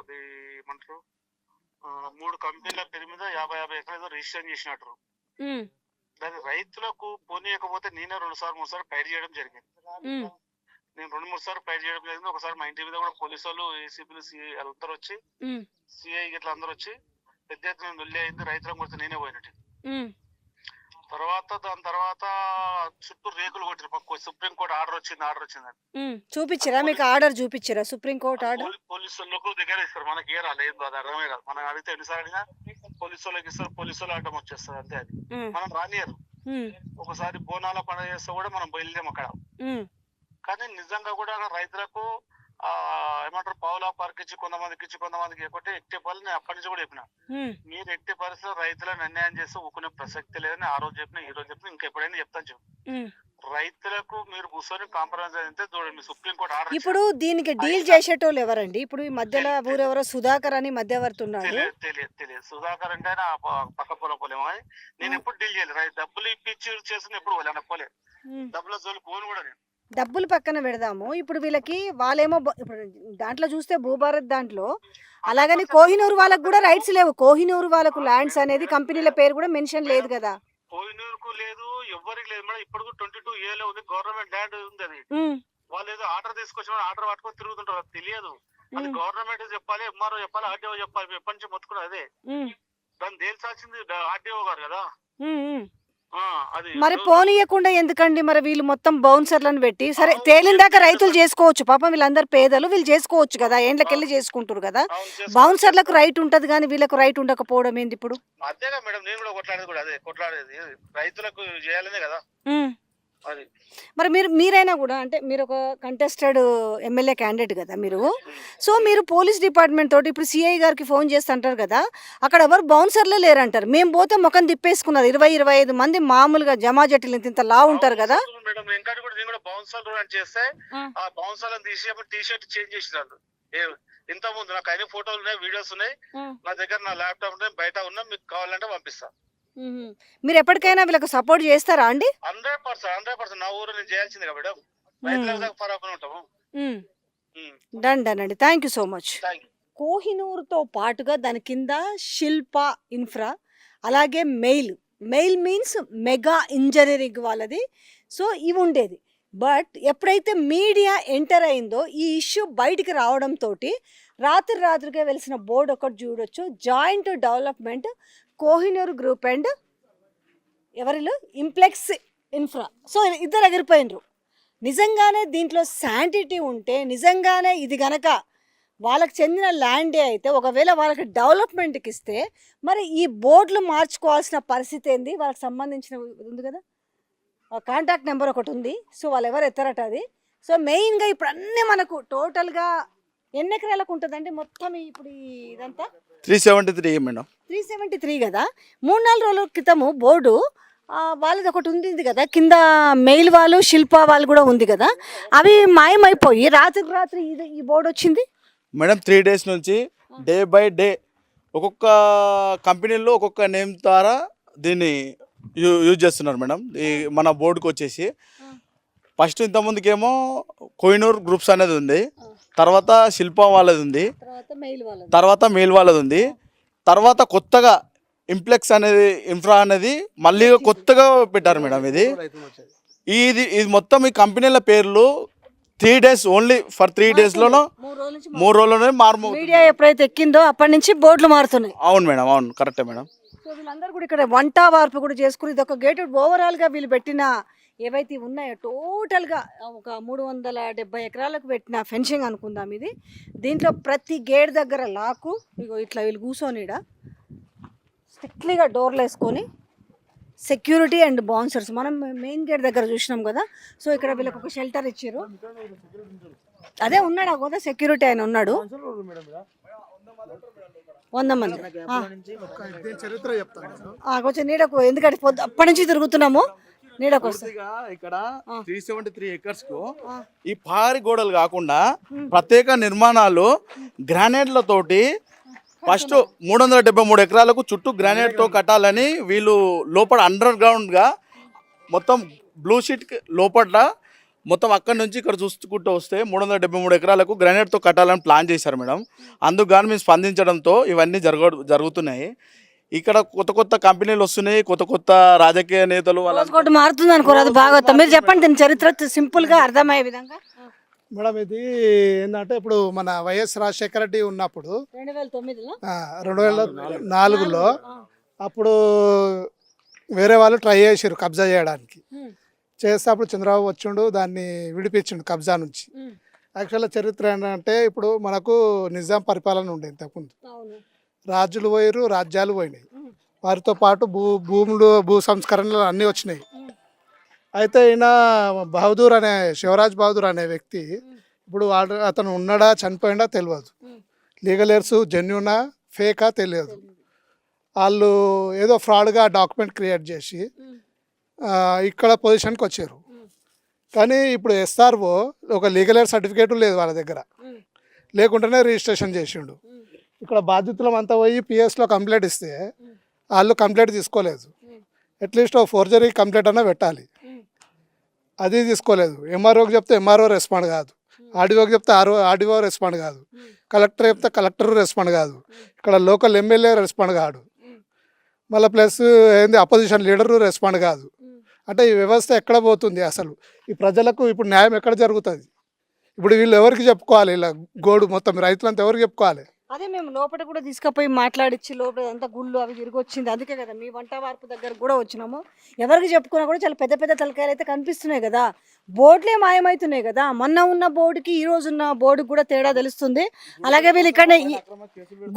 O: అది ఏమంటారు 3 కంపెనీల పేరు మీద 50 ఎకరాలు రిజిస్ట్రేషన్ చేసినట్టు. దాని రైతులకు పోనీయకపోతే నేనే 2 సార్లు 3 సార్లు ఫైట్ చేయడం జరిగింది. నేను 2-3 సార్లు ఫైట్ చేయడం జరిగింది. ఒకసారి మా ఇంటి మీద కూడా పోలీసు వాళ్ళు ఏసీపీలు సిఐ అందరూ వచ్చి సిఐ ఇట్లా అందరూ వచ్చి పెద్ద ఎత్తున నొల్లి అయింది. రైతులను కొడితే నేనే పోయినట్టు. దాని తర్వాత చుట్టూ రేకులు కొట్టిన సుప్రీంకోర్టు ఆర్డర్ వచ్చిందని
A: చూపించారా? మీకు ఆర్డర్ చూపించారా? సుప్రీంకోర్టు ఆర్డర్
O: పోలీసు వాళ్ళకు దగ్గర ఇస్తారు. మనకి ఏ రాలేదు, అది అర్థమే కాదు. మనం అడిగితే ఎన్నిసార్లు అడిగినా పోలీసు వాళ్ళకి ఇస్తారు. పోలీసు వాళ్ళు ఆడటం వచ్చేస్తారు అంతే. అది మనం రానియరు. ఒకసారి బోనాల పండుగ చేస్తే కూడా మనం బయలుదేరాం అక్కడ. కానీ నిజంగా కూడా రైతులకు ఏమంటారు పావులా పార్క్ ఇచ్చి కొంతమందికి ఎక్కటి ఎట్టి పనులు నేను అప్పటి నుంచి కూడా చెప్పిన. మీరు ఎట్టి పరిస్థితుల్లో రైతులను అన్యాయం చేస్తే ఊకునే ప్రసక్తి లేదని ఆ రోజు చెప్పిన, ఈ రోజు చెప్పిన, ఇంకా ఎప్పుడైనా చెప్తాను చెప్పు. రైతులకు మీరు కూర్చొని కాంప్రమైజ్ అయితే చూడండి. Supreme court order.
A: ఇప్పుడు దీనికి డీల్ చేసేటోళ్ళు ఎవరండి? ఇప్పుడు ఈ మధ్యలో ఊరెవరో సుధాకర్ అని మధ్యవర్తి ఉన్నాడు.
O: తెలియదు సుధాకర్ అంటే ఆయన పక్క పోలేమో. నేను ఎప్పుడు డీల్ చేయలేదు. డబ్బులు ఇప్పించి చేసిన ఎప్పుడు పోలే. డబ్బుల జోలు పోను కూడా నేను.
A: డబ్బులు పక్కన పెడదాము. ఇప్పుడు వీళ్ళకి వాళ్ళేమో ఇప్పుడు దాంట్లో చూస్తే భూభారత్ దాంట్లో అలాగని కోహినూరు వాళ్ళకు కూడా రైట్స్ లేవు. కోహినూరు వాళ్ళకు ల్యాండ్స్ అనేది కంపెనీల పేరు కూడా మెన్షన్ లేదు కదా.
O: కోహినూరుకు లేదు, ఎవరికి లేదు మేడం. ఇప్పుడు 22A లో ఉంది, గవర్నమెంట్ ల్యాండ్ ఉంది. అది వాళ్ళు ఏదో ఆర్డర్ తీసుకొచ్చి ఆర్డర్ పట్టుకొని తిరుగుతుంటారు. అది తెలియదు. అది గవర్నమెంట్ చెప్పాలి, ఎంఆర్ఓ చెప్పాలి, ఆర్డీఓ చెప్పాలి. ఎప్పటి నుంచి మొత్తుకున్నా అదే. దాన్ని తేల్చాల్సింది ఆర్డీఓ గారు కదా.
A: మరి పోనీయకుండా ఎందుకండి? మరి వీళ్ళు మొత్తం బౌన్సర్లను పెట్టి సరే తేలిందాక రైతులు చేసుకోవచ్చు. పాపం వీళ్ళందరూ పేదలు, వీళ్ళు చేసుకోవచ్చు కదా, ఏండ్లకెళ్ళి చేసుకుంటారు కదా. బౌన్సర్లకు రైట్ ఉంటది కానీ వీళ్ళకు రైట్ ఉండకపోవడం ఏంది ఇప్పుడు?
O: అదేగా మేడం, నేను కూడా కొట్లాడేది రైతులకు చేయాలనే కదా.
A: మరి మీరైనా కూడా అంటే మీరు ఒక కంటెస్టెడ్ ఎమ్మెల్యే క్యాండిడేట్ కదా మీరు. సో మీరు పోలీస్ డిపార్ట్మెంట్ తోటి ఇప్పుడు సిఐ గారికి ఫోన్ చేసి అంటారు కదా, అక్కడ ఎవరు బౌన్సర్లే లేరంటారు. మేము పోతే ముఖం తిప్పేసుకున్నారు 20-25 మంది మామూలుగా జమాజట్లు ఇంత లా ఉంటారు కదా.
O: మేడం వెంకట్ కూడా నేను కూడా బౌన్సర్ రన్ చేస్తే ఆ బౌన్సర్ తీసి టీ షర్ట్ చేంజ్ చేసినారు. ఇంత ముందు నాకు అన్ని ఫోటోలు ఉన్నాయి, వీడియోస్ ఉన్నాయి నా దగ్గర, నా ల్యాప్టాప్ ఉన్నాయి, బయట ఉన్నా, మీకు కావాలంటే పంపిస్తా.
A: మీరు ఎప్పటికైనా వీళ్ళకి సపోర్ట్ చేస్తారా అండి?
O: 100% నా ఊరు నేను చేయాల్సింది కదా మేడం, రైతుల దాకా పరాకుని ఉంటాము.
A: డన్ డన్ అండి, thank you so much.
O: Thank you.
A: కోహినూర్తో పాటుగా దాని కింద శిల్ప ఇన్ఫ్రా, అలాగే మెయిల్ మీన్స్ మెగా ఇంజనీరింగ్ వాళ్ళది. సో ఇవి ఉండేది. బట్ ఎప్పుడైతే మీడియా ఎంటర్ అయిందో ఈ ఇష్యూ బయటికి రావడంతో రాత్రికే వెలిసిన బోర్డు ఒకటి చూడొచ్చు, joint development Kohinoor group and ఎవరిలో ఇంప్లెక్స్ ఇన్ఫ్రా. సో ఇద్దరు ఎగిరిపోయినరు. నిజంగానే దీంట్లో శాంటిటీ ఉంటే, నిజంగానే ఇది గనక వాళ్ళకి చెందిన ల్యాండే అయితే, ఒకవేళ వాళ్ళకి డెవలప్మెంట్కి ఇస్తే మరి ఈ బోర్డులు మార్చుకోవాల్సిన పరిస్థితి ఏంది? వాళ్ళకి సంబంధించిన ఉంది కదా, కాంటాక్ట్ నెంబర్ ఒకటి ఉంది. సో వాళ్ళు ఎవరు ఎత్తారట అది. సో మెయిన్గా ఇప్పుడు అన్నీ మనకు టోటల్గా ఎన్ని ఎకరాలకు ఉంటుందండి మొత్తం ఇప్పుడు ఇదంతా?
B: 373 మేడం.
A: 373 కదా. 3-4 రోజుల క్రితము బోర్డు వాళ్ళది ఒకటి ఉంది కదా, కింద మెయిల్ వాళ్ళు శిల్ప వాళ్ళు కూడా ఉంది కదా, అవి మాయమైపోయి రాత్రి ఈ బోర్డు వచ్చింది
B: మేడం. 3 days నుంచి డే బై డే ఒక్కొక్క కంపెనీలో ఒక్కొక్క నేమ్ ద్వారా దీన్ని యూజ్ చేస్తున్నారు మేడం. ఈ మన బోర్డుకి వచ్చేసి ఫస్ట్ ఇంతకుముందుకేమో కోహినూర్ గ్రూప్స్ అనేది ఉంది, తర్వాత శిల్ప వాళ్ళది ఉంది, తర్వాత మెయిల్ వాళ్ళది ఉంది, తర్వాత కొత్తగా ఇంప్లెక్స్ అనేది ఇన్ఫ్రా అనేది మళ్ళీ కొత్తగా పెట్టారు మేడం. ఇది మొత్తం ఈ కంపెనీల పేర్లు 3 days ఓన్లీ ఫర్ 3 daysలోనో 3 రోజుల్లోనే
A: మీడియా ఎప్పుడైతే ఎక్కిందో అప్పటి నుంచి బోర్డులు మారుతున్నాయి.
B: అవును మేడం, అవును కరెక్టే మేడం.
A: సో వీళ్ళందరూ కూడా ఇక్కడ వంట వార్పు కూడా చేసుకుని ఇది ఒక గేటెడ్ ఓవరాల్గా వీళ్ళు పెట్టిన ఏవైతే ఉన్నాయో టోటల్గా ఒక 370 ఎకరాలకు పెట్టిన ఫెన్సింగ్ అనుకుందాం ఇది. దీంట్లో ప్రతి గేట్ దగ్గర లాకు ఇగో ఇట్లా వీళ్ళు కూర్చొనిడ స్ట్రిక్ట్లీగా డోర్లు వేసుకొని సెక్యూరిటీ అండ్ బౌన్సర్స్ మనం మెయిన్ గేట్ దగ్గర చూసినాం కదా. సో ఇక్కడ వీళ్ళకి ఒక షెల్టర్ ఇచ్చారు. అదే ఉన్నాడు కదా సెక్యూరిటీ ఆయన ఉన్నాడు. 100 మంది
O: చరిత్ర చెప్తాను
A: కొంచెం నీడకు, ఎందుకంటే అప్పటి నుంచి తిరుగుతున్నాము నీడకు వస్తుంది.
B: ఇక్కడ 373 acres కు ఈ పారి గోడలు కాకుండా ప్రత్యేక నిర్మాణాలు గ్రానైట్లతోటి ఫస్ట్ 373 ఎకరాలకు చుట్టూ గ్రానైట్తో కట్టాలని వీళ్ళు లోపల అండర్ గ్రౌండ్గా మొత్తం బ్లూ షీట్ లోపల మొత్తం అక్కడి నుంచి ఇక్కడ చూసుకుంటూ వస్తే 373 ఎకరాలకు గ్రానైట్తో కట్టాలని ప్లాన్ చేశారు మేడం. అందుకు కానీ మేము స్పందించడంతో ఇవన్నీ జరుగుతున్నాయి. ఇక్కడ కొత్త కంపెనీలు వస్తున్నాయి, కొత్త రాజకీయ నేతలు
A: వాళ్ళ మారుతుంది అనుకోరు. అది బాగా మీరు చెప్పండి దీని చరిత్ర సింపుల్గా అర్థమయ్యే విధంగా.
O: మేడం ఇది ఏంటంటే ఇప్పుడు మన వైఎస్ రాజశేఖర రెడ్డి ఉన్నప్పుడు 2004లో అప్పుడు వేరే వాళ్ళు ట్రై చేసారు కబ్జా చేయడానికి. చేస్తే అప్పుడు చంద్రబాబు వచ్చిండు, దాన్ని విడిపించిండు కబ్జా నుంచి. యాక్చువల్గా చరిత్ర ఏంటంటే ఇప్పుడు మనకు నిజాం పరిపాలన ఉండే ఇంతకుముందు, రాజులు పోయారు, రాజ్యాలు పోయినాయి, వారితో పాటు భూ సంస్కరణలు అన్నీ వచ్చినాయి. అయితే ఈయన బహదూర్ అనే శివరాజ్ బహదూర్ అనే వ్యక్తి ఇప్పుడు అతను ఉన్నాడా చనిపోయిందా తెలియదు, లీగల్ ఎయిర్స్ జెన్యునా ఫేకా తెలియదు. వాళ్ళు ఏదో ఫ్రాడ్గా డాక్యుమెంట్ క్రియేట్ చేసి ఇక్కడ పొజిషన్కి వచ్చారు. కానీ ఇప్పుడు ఎస్ఆర్ఓ ఒక లీగల్ ఎయిర్ సర్టిఫికేట్ లేదు వాళ్ళ దగ్గర, లేకుండానే రిజిస్ట్రేషన్ చేసిండు. ఇక్కడ బాధితులం అంతా పోయి పిఎస్లో కంప్లైంట్ ఇస్తే వాళ్ళు కంప్లైంట్ తీసుకోలేదు. అట్లీస్ట్ ఫోర్జరీ కంప్లైంట్ అన్నా పెట్టాలి, అది తీసుకోలేదు. ఎంఆర్ఓకి చెప్తే ఎంఆర్ఓ రెస్పాండ్ కాదు, ఆర్డీఓకి చెప్తే ఆర్డీఓ రెస్పాండ్ కాదు, కలెక్టర్ చెప్తే కలెక్టర్ రెస్పాండ్ కాదు, ఇక్కడ లోకల్ ఎమ్మెల్యే రెస్పాండ్ కాదు, మళ్ళీ ప్లస్ ఏంది అపోజిషన్ లీడరు రెస్పాండ్ కాదు. అంటే ఈ వ్యవస్థ ఎక్కడ పోతుంది అసలు? ఈ ప్రజలకు ఇప్పుడు న్యాయం ఎక్కడ జరుగుతుంది? ఇప్పుడు వీళ్ళు ఎవరికి చెప్పుకోవాలి? ఇలా గోడు మొత్తం రైతులంతా ఎవరికి చెప్పుకోవాలి?
A: అదే మేము లోపల కూడా తీసుకుపోయి మాట్లాడిచ్చి లోపల అంతా గుళ్ళు అవి తిరిగి వచ్చింది. అందుకే కదా మీ వంట వార్పు దగ్గర కూడా వచ్చినాము. ఎవరికి చెప్పుకున్నా కూడా చాలా పెద్ద తలకాయలు అయితే కనిపిస్తున్నాయి కదా, బోర్డులే మాయమవుతున్నాయి కదా. మొన్న ఉన్న బోర్డుకి ఈ రోజు ఉన్న బోర్డుకి కూడా తేడా తెలుస్తుంది. అలాగే వీళ్ళు ఇక్కడ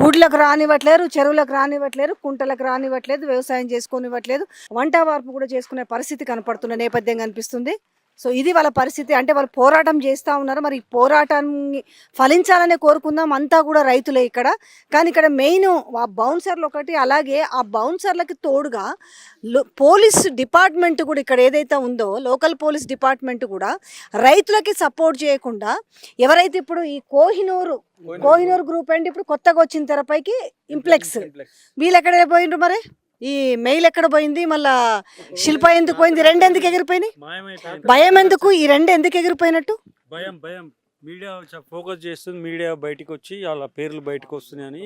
A: గుడ్లకు రానివ్వట్లేరు, చెరువులకు రానివ్వట్లేరు, కుంటలకు రానివ్వట్లేదు, వ్యవసాయం చేసుకోనివ్వట్లేదు, వంట వార్పు కూడా చేసుకునే పరిస్థితి కనపడుతున్న నేపథ్యం కనిపిస్తుంది. సో ఇది వాళ్ళ పరిస్థితి. అంటే వాళ్ళు పోరాటం చేస్తూ ఉన్నారు. మరి ఈ పోరాటాన్ని ఫలించాలనే కోరుకుందాం. అంతా కూడా రైతులే ఇక్కడ. కానీ ఇక్కడ మెయిన్ ఆ బౌన్సర్లు ఒకటి, అలాగే ఆ బౌన్సర్లకి తోడుగా పోలీస్ డిపార్ట్మెంట్ కూడా ఇక్కడ ఏదైతే ఉందో లోకల్ పోలీస్ డిపార్ట్మెంట్ కూడా రైతులకి సపోర్ట్ చేయకుండా, ఎవరైతే ఇప్పుడు ఈ కోహినూర్ గ్రూప్ అంటే ఇప్పుడు కొత్తగా వచ్చిన తెరపైకి ఇంప్లెక్స్, వీళ్ళు ఎక్కడ పోయిండ్రు మరి? ఈ మెయిల్ ఎక్కడ పోయింది? మళ్ళా శిల్ప ఎందుకు పోయింది? రెండు ఎందుకు ఎగిరిపోయినాయి? భయం ఎందుకు? ఈ రెండు ఎందుకు ఎగిరిపోయినట్టు?
E: భయం మీడియా ఫోకస్ చేస్తుంది. మీడియా బయటకు వచ్చి వాళ్ళ పేర్లు బయటకు వస్తున్నాయని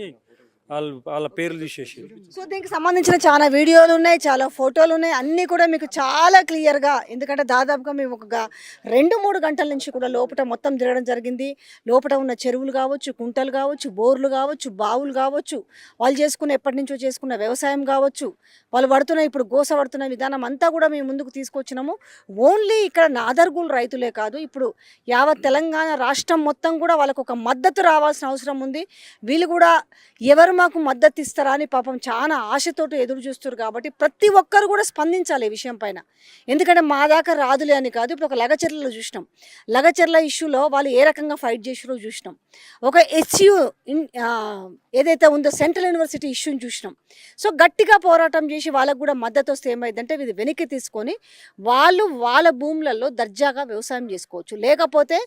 E: వాళ్ళ పేర్లు తీసేసి.
A: సో దీనికి సంబంధించిన చాలా వీడియోలు ఉన్నాయి, చాలా ఫోటోలు ఉన్నాయి, అన్నీ కూడా మీకు చాలా క్లియర్గా. ఎందుకంటే దాదాపుగా మేము ఒక 2-3 గంటల నుంచి కూడా లోపల మొత్తం తిరగడం జరిగింది. లోపల ఉన్న చెరువులు కావచ్చు, కుంటలు కావచ్చు, బోర్లు కావచ్చు, బావులు కావచ్చు, వాళ్ళు ఎప్పటి నుంచో చేసుకున్న వ్యవసాయం కావచ్చు, వాళ్ళు పడుతున్న ఇప్పుడు గోస పడుతున్న విధానం అంతా కూడా మేము ముందుకు తీసుకొచ్చినాము. ఓన్లీ ఇక్కడ నాదర్గూల్ రైతులే కాదు, ఇప్పుడు యావత్ తెలంగాణ రాష్ట్రం మొత్తం కూడా వాళ్ళకు ఒక మద్దతు రావాల్సిన అవసరం ఉంది. వీళ్ళు కూడా ఎవరు మాకు మద్దతు ఇస్తారా అని పాపం చాలా ఆశతోటి ఎదురు చూస్తారు. కాబట్టి ప్రతి ఒక్కరు కూడా స్పందించాలి ఈ విషయం పైన. ఎందుకంటే మా దాకా రాదులే అని కాదు. ఇప్పుడు ఒక లగచర్లలో చూసినాం, లగచర్ల ఇష్యూలో వాళ్ళు ఏ రకంగా ఫైట్ చేసారో చూసినాం. ఒక HU ఏదైతే ఉందో సెంట్రల్ యూనివర్సిటీ ఇష్యూని చూసినాం. సో గట్టిగా పోరాటం చేసి వాళ్ళకు కూడా మద్దతు వస్తే ఏమైందంటే ఇది వెనక్కి తీసుకొని వాళ్ళు వాళ్ళ భూములలో దర్జాగా వ్యవసాయం చేసుకోవచ్చు. లేకపోతే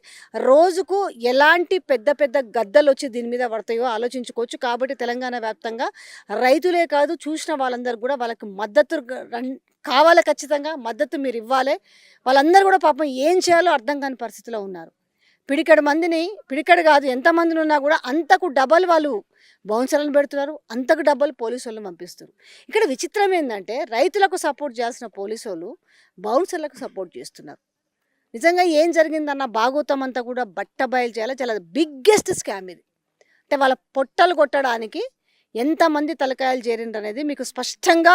A: రోజుకు ఎలాంటి పెద్ద పెద్ద గద్దలు వచ్చి దీని మీద పడతాయో ఆలోచించుకోవచ్చు. కాబట్టి తెలంగాణ వ్యాప్తంగా రైతులే కాదు, చూసిన వాళ్ళందరూ కూడా వాళ్ళకి మద్దతు కావాలి, ఖచ్చితంగా మద్దతు మీరు ఇవ్వాలి. వాళ్ళందరూ కూడా పాపం ఏం చేయాలో అర్థం కాని పరిస్థితిలో ఉన్నారు. పిడికడు కాదు ఎంతమందిని ఉన్నా కూడా అంతకు డబల్ వాళ్ళు బౌన్సర్లను పెడుతున్నారు, అంతకు డబల్ పోలీసు వాళ్ళని పంపిస్తారు. ఇక్కడ విచిత్రం ఏంటంటే రైతులకు సపోర్ట్ చేయాల్సిన పోలీసు వాళ్ళు బౌన్సర్లకు సపోర్ట్ చేస్తున్నారు. నిజంగా ఏం జరిగిందన్న భాగోతం అంతా కూడా బట్టబయలు చేయాలి. చాలా బిగ్గెస్ట్ స్కామ్ ఇది. అంటే వాళ్ళ పొట్టలు కొట్టడానికి ఎంతమంది తలకాయలు చేరిండ్రు అనేది మీకు స్పష్టంగా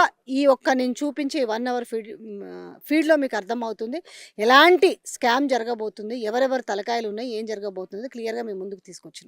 A: నేను చూపించే 1 hour ఫీడ్లో మీకు అర్థమవుతుంది. ఎలాంటి స్కామ్ జరగబోతుంది, ఎవరెవరు తలకాయలు ఉన్నాయి, ఏం జరగబోతుంది క్లియర్గా మేము ముందుకు తీసుకొచ్చినాం.